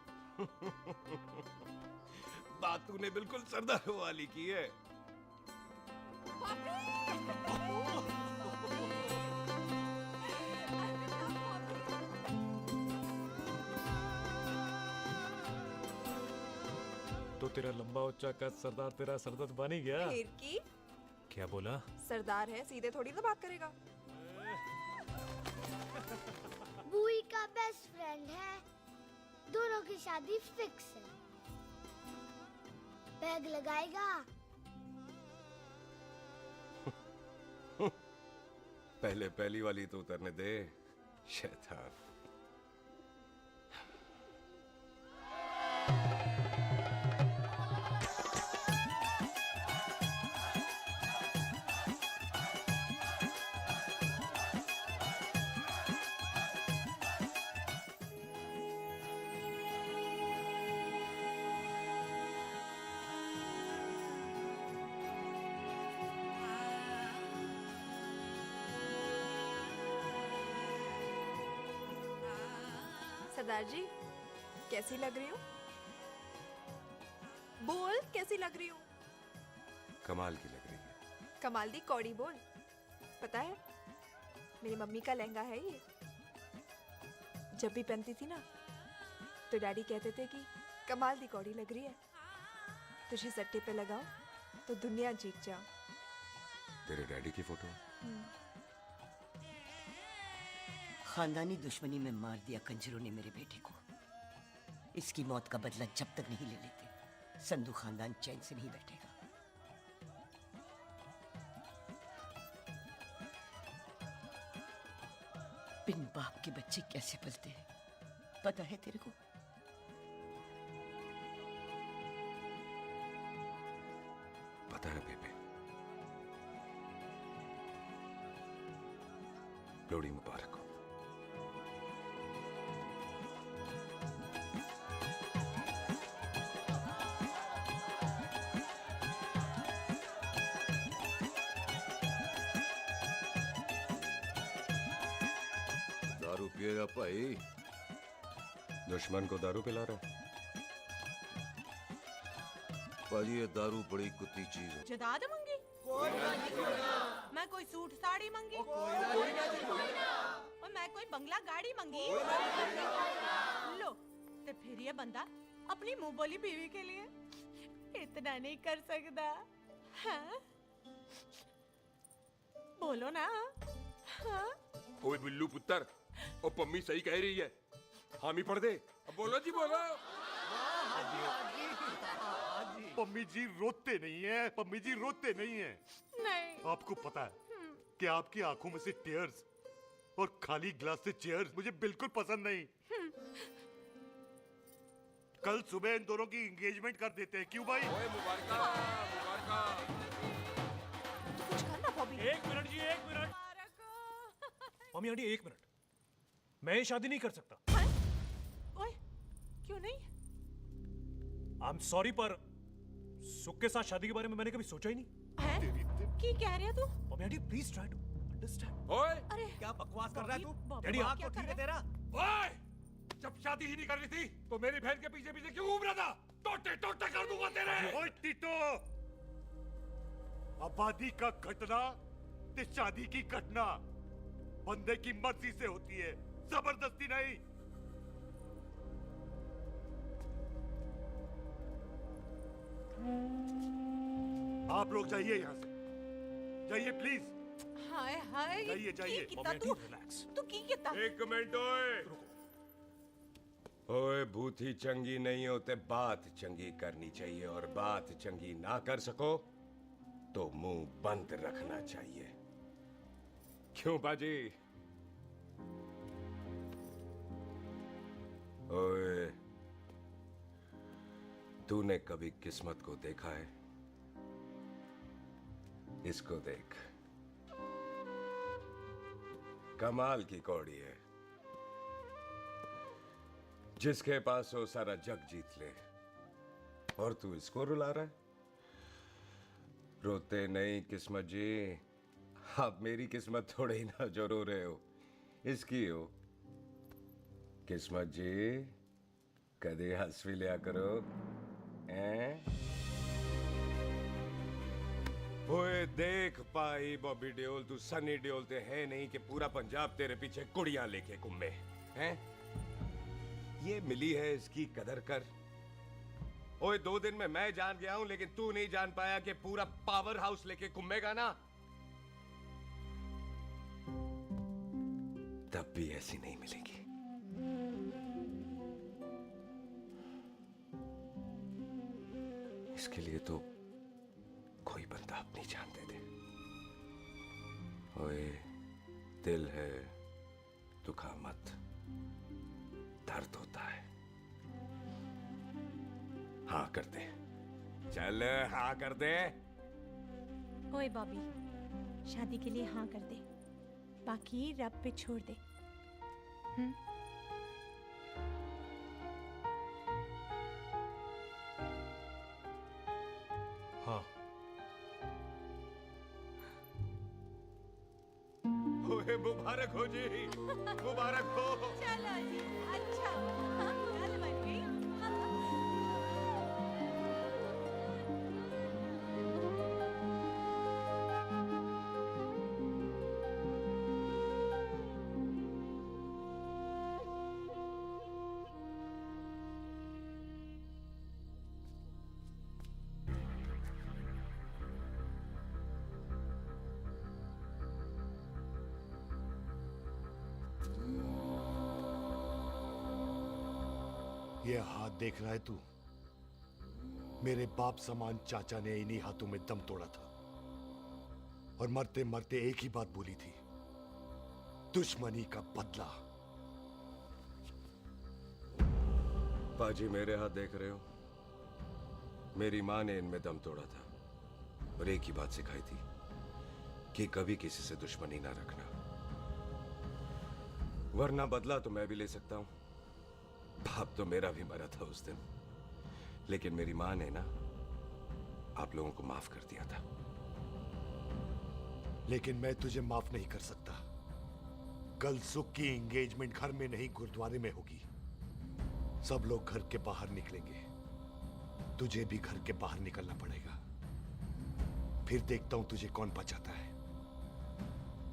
बात तूने बिल्कुल सरदार वाली की है। तो तेरा लंबा उच्चा कद सरदार तेरा सरदर्द बन ही गया। फिर की? क्या बोला? सरदार है, सीधे थोड़ी ना बात करेगा। बुई का बेस्ट फ्रेंड है, दोनों की शादी फिक्स है। पैग लगाएगा। पहले पहली वाली तो उतरने दे शैतान। सरदार जी कैसी लग रही हूँ? बोल कैसी लग रही हूँ? कमाल की लग रही है। कमाल दी कौड़ी बोल। पता है मेरी मम्मी का लहंगा है ये। जब भी पहनती थी ना तो डैडी कहते थे कि कमाल दी कौड़ी लग रही है, तुझे सट्टे पे लगाओ तो दुनिया जीत जाओ। तेरे डैडी की फोटो? खानदानी दुश्मनी में मार दिया कंजरों ने मेरे बेटे को। इसकी मौत का बदला जब तक नहीं ले लेते संधू खानदान चैन से नहीं बैठेगा। बिन बाप के बच्चे कैसे पलते हैं पता है तेरे को? पता है बेबे। लोहड़ी मुबारक हो। दारू पिएगा भाई? दुश्मन को दारू पिला रहा है? पाजी ये दारू बड़ी कुत्ती चीज है। जदाद मंगी मैं कोई सूट साड़ी मंगी और मैं कोई बंगला गाड़ी मंगी लो तो फिर ये बंदा अपनी मुंह बोली बीवी के लिए इतना नहीं कर सकता हाँ? बोलो ना हाँ? ओए बिल्लू पुत्र, ओ पम्मी सही कह रही है, हामी पढ़ दे। अब बोलो जी बोलो। पम्मी जी रोते नहीं है, पम्मी जी रोते नहीं है। नहीं। आपको पता है कि आपकी आंखों में से टीयर्स और खाली ग्लास से चेयर्स मुझे बिल्कुल पसंद नहीं। कल सुबह इन दोनों की एंगेजमेंट कर देते हैं, क्यों भाई? कुछ करना बॉबी। एक मिनट जी, एक मिनट। मम्मी आंटी एक मिनट, मैं ये शादी नहीं कर सकता। ओए क्यों नहीं? आई एम सॉरी पर सुख के साथ शादी के बारे में मैंने कभी सोचा ही नहीं। है? की कह रही है तू? Mummy aunty please try to understand. ओए अरे क्या बकवास कर रहा है तू? डैडी दिमाग आप तो ठीक है तेरा? ओए, जब शादी ही नहीं करनी थी तो मेरी बहन के पीछे पीछे क्यों घूम रहा था? टोटे टोटे कर दूंगा तेरे। ओए टीटो, आबादी का घटना ते शादी की घटना बंदे की मर्जी से होती है, जबरदस्ती नहीं। आप लोग जाइए यहाँ से, जाइए प्लीज। हाय हाय जाइए, जाइए। की कितना तू की कितना? एक मिनट ओए। ओए भूती चंगी नहीं होते, बात चंगी करनी चाहिए, और बात चंगी ना कर सको तो मुंह बंद रखना चाहिए। क्यों बाजी? ओए, तूने कभी किस्मत को देखा है? इसको देख, कमाल की कौड़ी है। जिसके पास हो सारा जग जीत ले, और तू इसको रुला रहा है? रोते नहीं किस्मत जी, आप मेरी किस्मत थोड़े ही ना जो रो रहे हो, इसकी हो। किस्मत जी कदे हंस भी लिया करो। ओए देख पाई बॉबी देओल, तू सनी देओल ते है नहीं कि पूरा पंजाब तेरे पीछे कुड़ियां लेके घूमे हैं? ये मिली है, इसकी कदर कर। ओए 2 दिन में मैं जान गया हूं, लेकिन तू नहीं जान पाया कि पूरा पावर हाउस लेके घूमेगा ना, तब भी ऐसी नहीं मिलेगी। इसके लिए तो कोई बंदा अपनी जान दे दे। ओए दिल है, दुखा मत, दर्द होता है। हाँ कर दे, चल हाँ कर दे। ओए बॉबी, शादी के लिए हाँ कर दे, बाकी रब पे छोड़ दे। हाँ। ओए मुबारक हो जी, मुबारक हो। चलो जी, अच्छा गल बन गई। ये हाथ देख रहा है तू? मेरे बाप समान चाचा ने इन्हीं हाथों में दम तोड़ा था, और मरते मरते एक ही बात बोली थी, दुश्मनी का बदला। पाजी मेरे हाथ देख रहे हो? मेरी माँ ने इनमें दम तोड़ा था, और एक ही बात सिखाई थी कि कभी किसी से दुश्मनी ना रखना, वरना बदला तो मैं भी ले सकता हूं। बाप तो मेरा भी मरा था उस दिन, लेकिन मेरी माँ ने ना आप लोगों को माफ कर दिया था। लेकिन मैं तुझे माफ नहीं कर सकता। मंगल सुख की एंगेजमेंट घर में नहीं गुरुद्वारे में होगी। सब लोग घर के बाहर निकलेंगे, तुझे भी घर के बाहर निकलना पड़ेगा। फिर देखता हूं तुझे कौन बचाता है,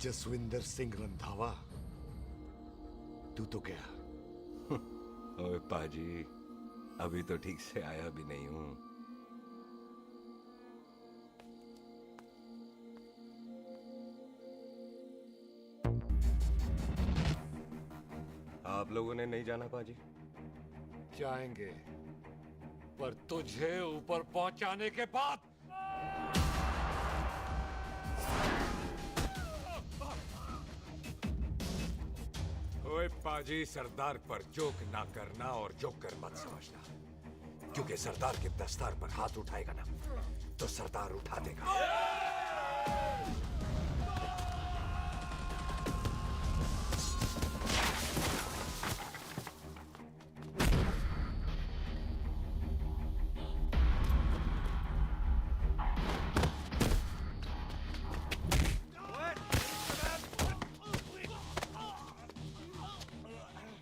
जसविंदर सिंह रंधावा तू तो गया। ओए पाजी, अभी तो ठीक से आया भी नहीं हूं। आप लोगों ने नहीं जाना पाजी? जाएंगे, पर तुझे ऊपर पहुंचाने के बाद। ओए पाजी, सरदार पर जोक ना करना और जोकर मत समझना, क्योंकि सरदार के दस्तार पर हाथ उठाएगा ना तो सरदार उठा देगा।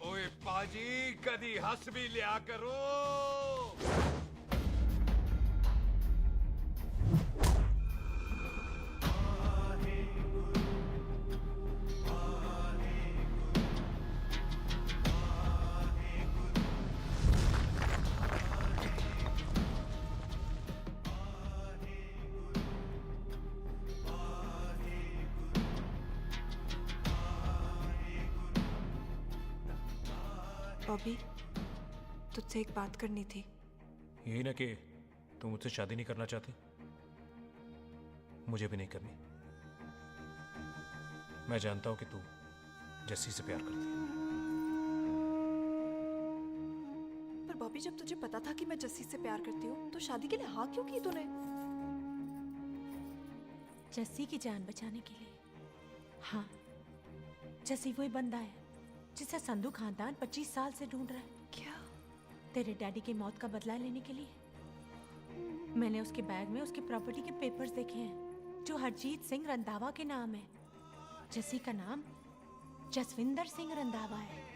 ओए पाजी, कदी हंस भी लिया करो। बॉबी, तुझसे एक बात करनी थी। यही ना कि तुम मुझसे शादी नहीं करना चाहती, मुझे भी नहीं करनी। मैं जानता हूं कि तू जस्सी से प्यार करती है। पर बॉबी, जब तुझे पता था कि मैं जस्सी से प्यार करती हूँ तो शादी के लिए हाँ क्यों की तूने? जस्सी की जान बचाने के लिए। हाँ, जस्सी वही बंदा है जिसे संधू खानदान 25 साल से ढूंढ रहा है। क्या? तेरे डैडी की मौत का बदला लेने के लिए। मैंने उसके बैग में उसकी प्रॉपर्टी के पेपर्स देखे हैं जो हरजीत सिंह रंधावा के नाम है। जस्सी का नाम जसविंदर सिंह रंधावा है।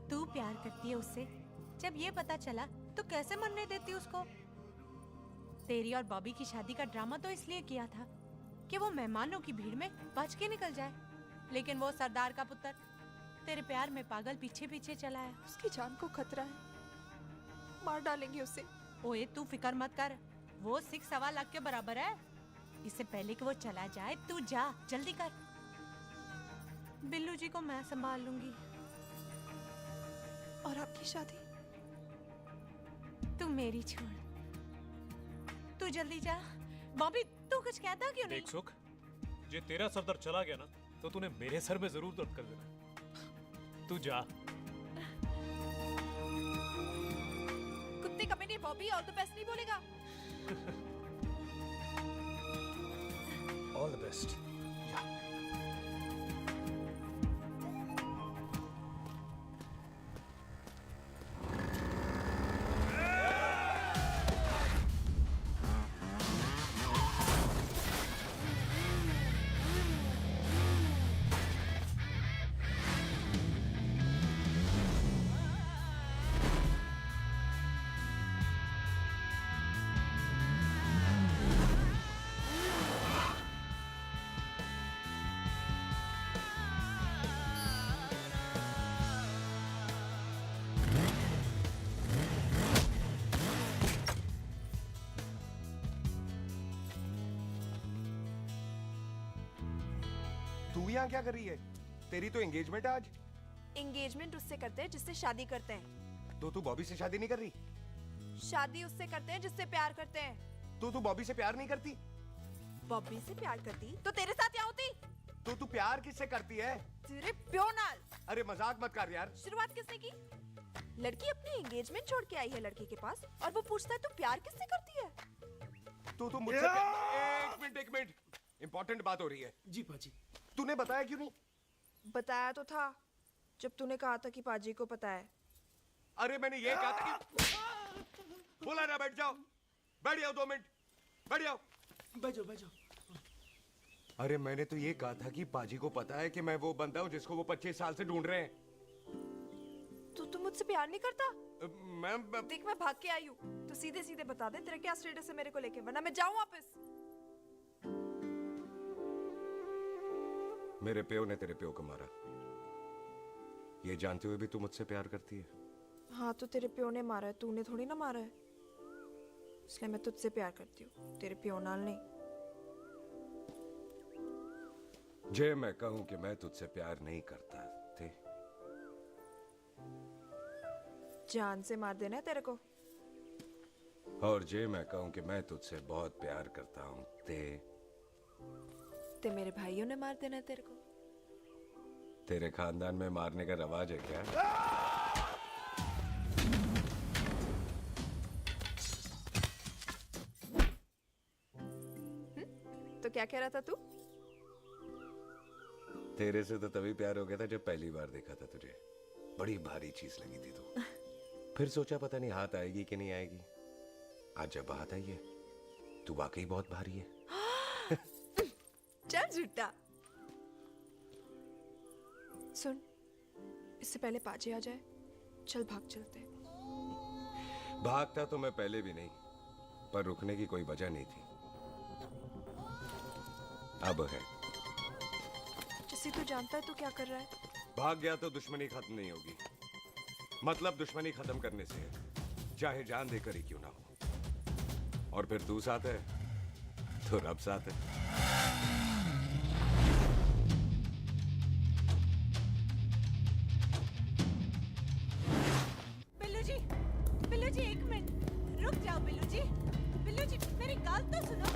तू प्यार करती है उससे, जब ये पता चला तो कैसे मरने देती उसको? तेरी और बॉबी की शादी का ड्रामा तो इसलिए किया था कि वो मेहमानों की भीड़ में बच के निकल जाए, लेकिन वो सरदार का पुत्र तेरे प्यार में पागल पीछे पीछे चला है। उसकी जान को खतरा है, मार डालेंगे उसे। ओए, तू फिक्र मत कर, वो 6.25 लाख के बराबर है। इससे पहले कि वो चला जाए तू जा, जल्दी कर। बिल्लू जी को मैं संभाल लूंगी। और आपकी शादी? तू मेरी छोड़, तू जल्दी जा। बॉबी, तू कुछ कहता क्यों नहीं? देख सुख, जे तेरा सरदार चला गया ना तो तूने मेरे सर में जरूर दर्द कर देना। तू जा। कुत्ते कमीने बॉबी, ऑल द बेस्ट नहीं बोलेगा? All the best. तू यहाँ क्या कर रही है? तेरी तो एंगेजमेंट है आज। एंगेजमेंट उससे करते हैं जिससे शादी करते हैं। तो तू बॉबी से शादी नहीं कर रही? शादी उससे करते हैं जिससे प्यार करते हैं। तो तू बॉबी से प्यार नहीं करती? बॉबी से प्यार करती तो तेरे साथ क्या होती? तो तू प्यार किससे करती है? तेरे प्यो नाल। अरे मजाक मत कर यार। शुरुआत किसने की? लड़की अपनी एंगेजमेंट छोड़ के आई है लड़के के पास और वो पूछता है तू प्यार किससे करती है? तो मुझसे एक मिनट इंपॉर्टेंट बात हो रही है। जी पाजी। तूने बताया क्यों नहीं? बताया तो था जब तूने कहा था कि पाजी को पता है। अरे मैंने ये कहा था कि बोला ना बैठ जाओ। बैठ जाओ 2 मिनट। बैठ जाओ। बैठ जाओ। अरे मैंने तो ये कहा था कि पाजी को पता है कि मैं वो बंदा हूँ जिसको वो 25 साल से ढूंढ रहे हैं। तू मुझसे प्यार नहीं करता? मैं देख मैं भाग के आई हूँ तो सीधे सीधे बता दे तेरा क्या स्टेटस है मेरे को लेके, वरना मैं जाऊँ वापस। मेरे प्यो ने तेरे प्यो को मारा, ये जानते हुए भी तू मुझसे प्यार करती है? हाँ तो तेरे प्यो ने मारा है, तूने थोड़ी ना मारा है, इसलिए मैं तुझसे प्यार करती हूँ, तेरे प्यो नाल नहीं। जे मैं कहूं कि मैं तुझसे प्यार नहीं करता थे, जान से मार देना है तेरे को। और जे मैं कहूं कि मैं तुझसे बहुत प्यार करता हूं ते मेरे भाइयों ने मार देना है तेरे को। तेरे खानदान में मारने का रवाज है क्या? तो क्या कह रहा था तू? तेरे से तो तभी प्यार हो गया था जब पहली बार देखा था तुझे, बड़ी भारी चीज लगी थी तू। फिर सोचा पता नहीं हाथ आएगी कि नहीं आएगी, आज जब हाथ आई है तू वाकई बहुत भारी है। चल झूठा। सुन, इससे पहले पाजी आ जाए, चल भाग चलते। भागता तो मैं पहले भी नहीं, पर रुकने की कोई वजह नहीं थी, अब है। जैसे तू जानता है तू क्या कर रहा है। भाग गया तो दुश्मनी खत्म नहीं होगी, मतलब दुश्मनी खत्म करने से है, चाहे जान देकर ही क्यों ना हो। और फिर तू साथ है तो रब साथ है। बिल्लू जी 1 मिनट रुक जाओ। बिल्लू जी मेरी गाल तो सुनो।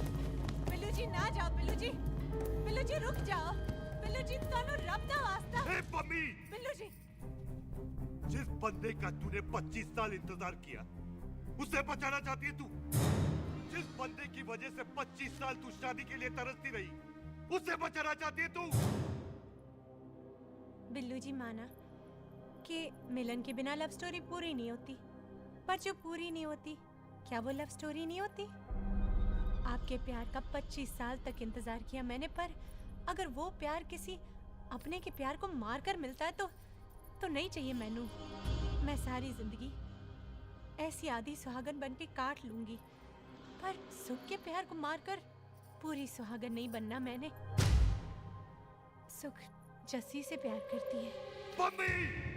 बिल्लू जी ना जाओ। बिल्लू जी रुक जाओ। बिल्लू जी तानो रब दा वास्ता। ए पम्मी, बिल्लू जी जिस बंदे का तूने 25 साल इंतजार किया उसे बचाना चाहती है तू? जिस बंदे की वजह से 25 साल तू शादी के लिए तरसती रही उसे बचाना चाहती है तू? बिल्लू जी माना कि मिलन के बिना लव स्टोरी पूरी नहीं होती, पर जो पूरी नहीं होती क्या वो लव स्टोरी नहीं होती? आपके प्यार का 25 साल तक इंतजार किया मैंने, पर अगर वो प्यार किसी अपने के प्यार को मारकर मिलता है तो नहीं चाहिए मैनू। मैं सारी जिंदगी ऐसी आधी सुहागन बन के काट लूंगी, पर सुख के प्यार को मारकर पूरी सुहागन नहीं बनना मैंने। सुख जस्सी से प्यार करती है। मम्मी!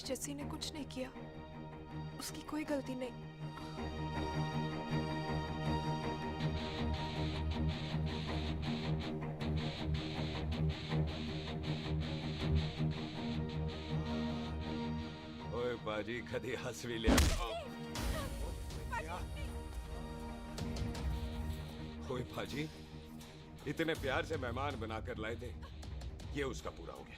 जस्सी ने कुछ नहीं किया, उसकी कोई गलती नहीं। ओए बाजी कदी हंस भी लिया। ओए बाजी, इतने प्यार से मेहमान बनाकर लाए थे, ये उसका पूरा हो गया।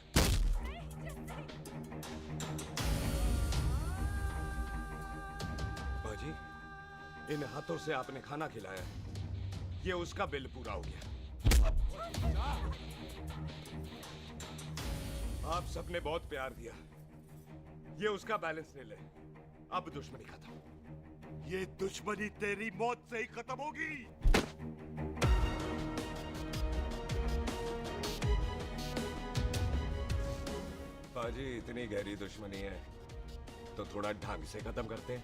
इन हाथों से आपने खाना खिलाया है, ये उसका बिल पूरा हो गया। आप सबने बहुत प्यार दिया, ये उसका बैलेंस ले ले। अब दुश्मनी खत्म। ये दुश्मनी तेरी मौत से ही खत्म होगी। बाजी, इतनी गहरी दुश्मनी है तो थोड़ा ढंग से खत्म करते हैं।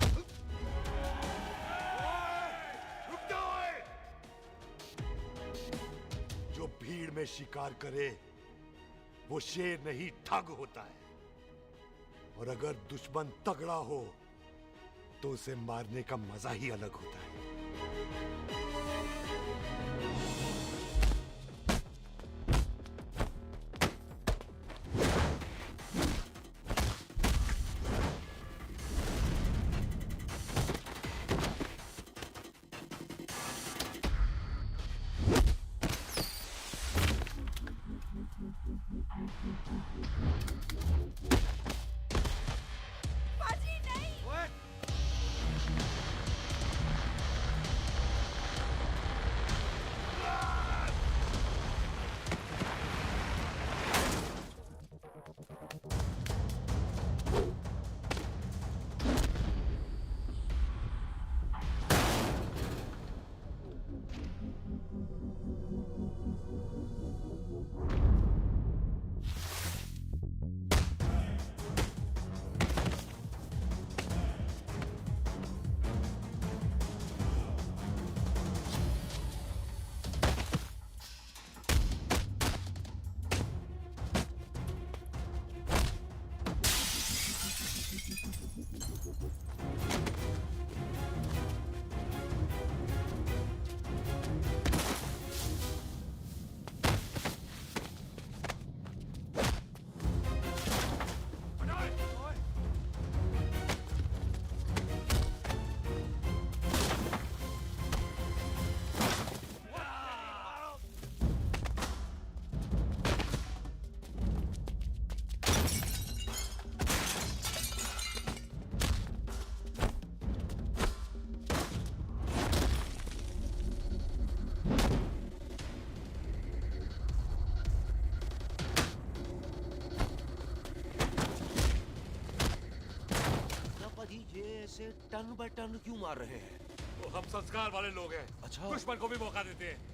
रुक जाओ! जो भीड़ में शिकार करे वो शेर नहीं ठग होता है, और अगर दुश्मन तगड़ा हो तो उसे मारने का मजा ही अलग होता है। बाजी नहीं। ये ऐसे टन बाय टन क्यों मार रहे हैं? तो हम संस्कार वाले लोग हैं। अच्छा। दुश्मन को भी मौका देते हैं।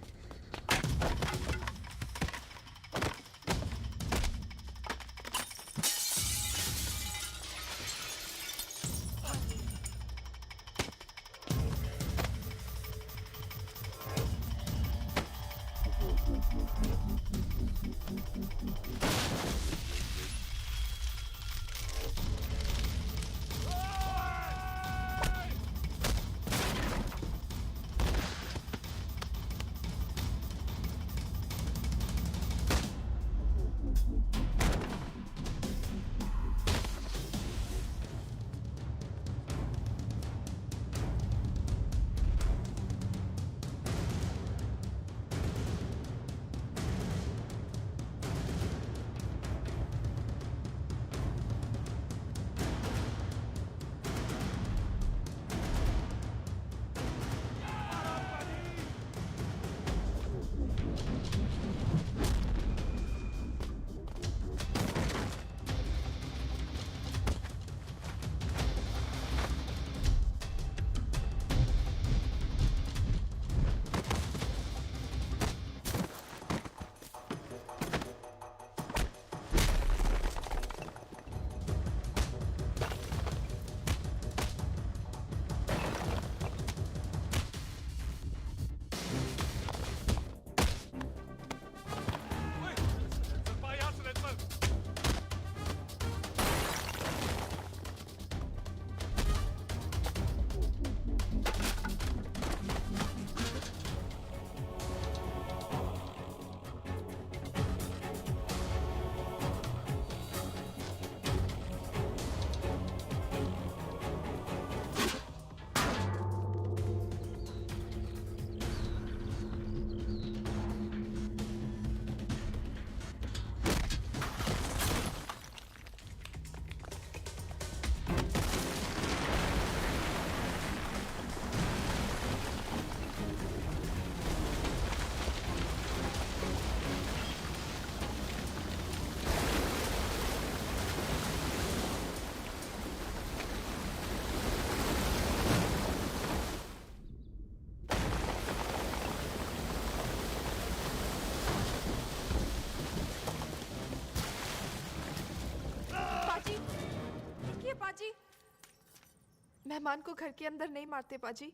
मेहमान को घर के अंदर नहीं मारते पाजी।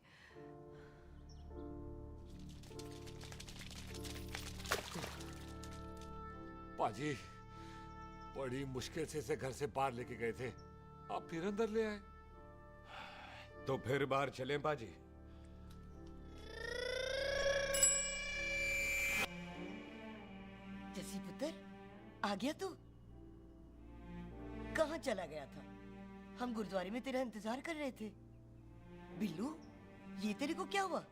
पाजी बड़ी मुश्किल से इसे घर से बाहर लेके गए थे, आप फिर अंदर ले आए। तो फिर बाहर चलें पाजी। जसी पुत्र, आ गया तू? कहाँ चला गया था? हम गुरुद्वारे में तेरा इंतजार कर रहे थे। बिल्लू, ये तेरे को क्या हुआ?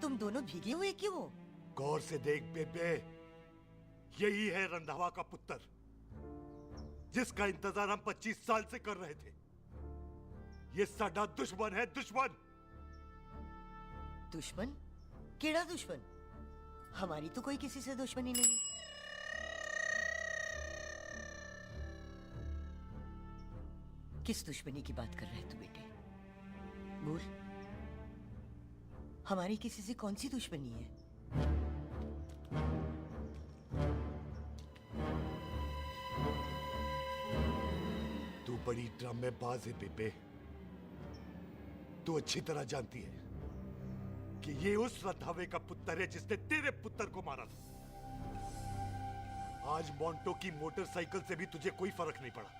तुम दोनों भीगे हुए क्यों हो? गौर से देख बेबे, यही है रंधावा का पुत्र, जिसका इंतजार हम 25 साल से कर रहे थे। ये साडा दुश्मन है, दुश्मन। दुश्मन? केड़ा दुश्मन? हमारी तो कोई किसी से दुश्मनी नहीं। किस दुश्मनी की बात कर रहे तू बेटे? बोल, हमारी किसी से कौन सी दुश्मनी है? तू बड़ी ड्रामेबाज है बेबे। तू अच्छी तरह जानती है कि ये उस रंधावे का पुत्र है जिसने तेरे पुत्र को मारा था। आज मोंटो की मोटरसाइकिल से भी तुझे कोई फर्क नहीं पड़ा।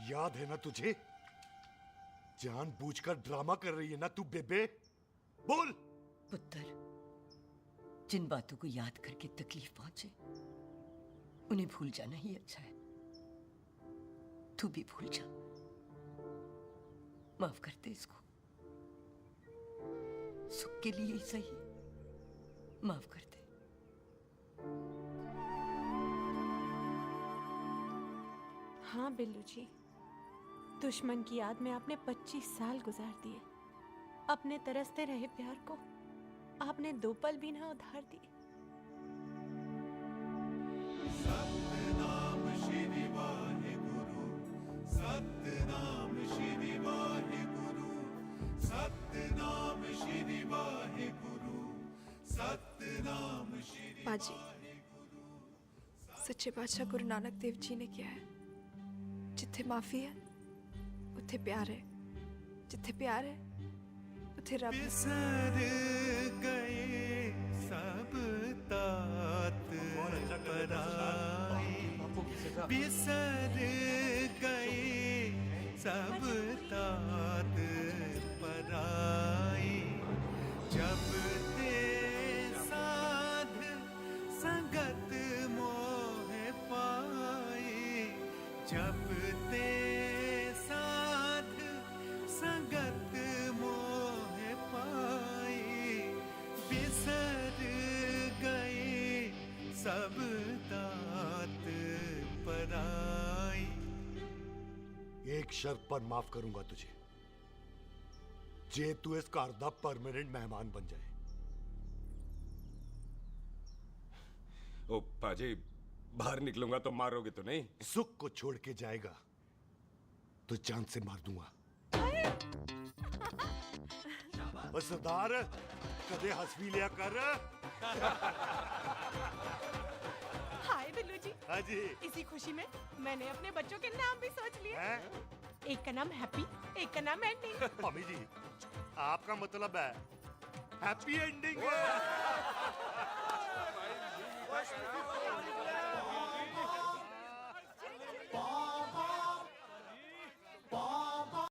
याद है ना तुझे? जानबूझकर ड्रामा कर रही है ना तू बेबे? बोल। पुत्र, जिन बातों को याद करके तकलीफ पहुंचे उन्हें भूल जाना ही अच्छा है। तू भी भूल जा। माफ कर दे इसको। सुख के लिए ही सही, माफ कर दे। हाँ बिल्लू जी, दुश्मन की याद में आपने 25 साल गुजार दिए। अपने तरसते रहे प्यार को आपने 2 पल भी ना उधार दिए। सतनाम श्री वाहेगुरु, सतनाम श्री वाहेगुरु, सतनाम श्री वाहेगुरु, सतनाम श्री। पाजी, सच्चे बादशाह गुरु नानक देव जी ने किया है, जिथे माफी है उथे प्यार है, जिथे प्यार है उथे रब। बिसर गए सब तात पराई, बिसर गए सब तात पराई। जब ते साध संगत मोह पाई, जब ते साध संगत मोह पाई, बिसर गए सब तात पराई। एक शर्त पर माफ करूंगा तुझे, जे तू इस घर दा परमानेंट मेहमान बन जाए। ओ पाजी, बाहर निकलूंगा तो मारोगे तो नहीं? सुख को छोड़ के जाएगा तो जान से मार दूंगा। और सरदार, कदे हंस भी लिया कर। हाय बिल्लू जी। हाँ जी। इसी खुशी में मैंने अपने बच्चों के नाम भी सोच लिए। एक का नाम हैप्पी, एक का नाम एंडिंग। मम्मी जी, आपका मतलब है हैप्पी एंडिंग।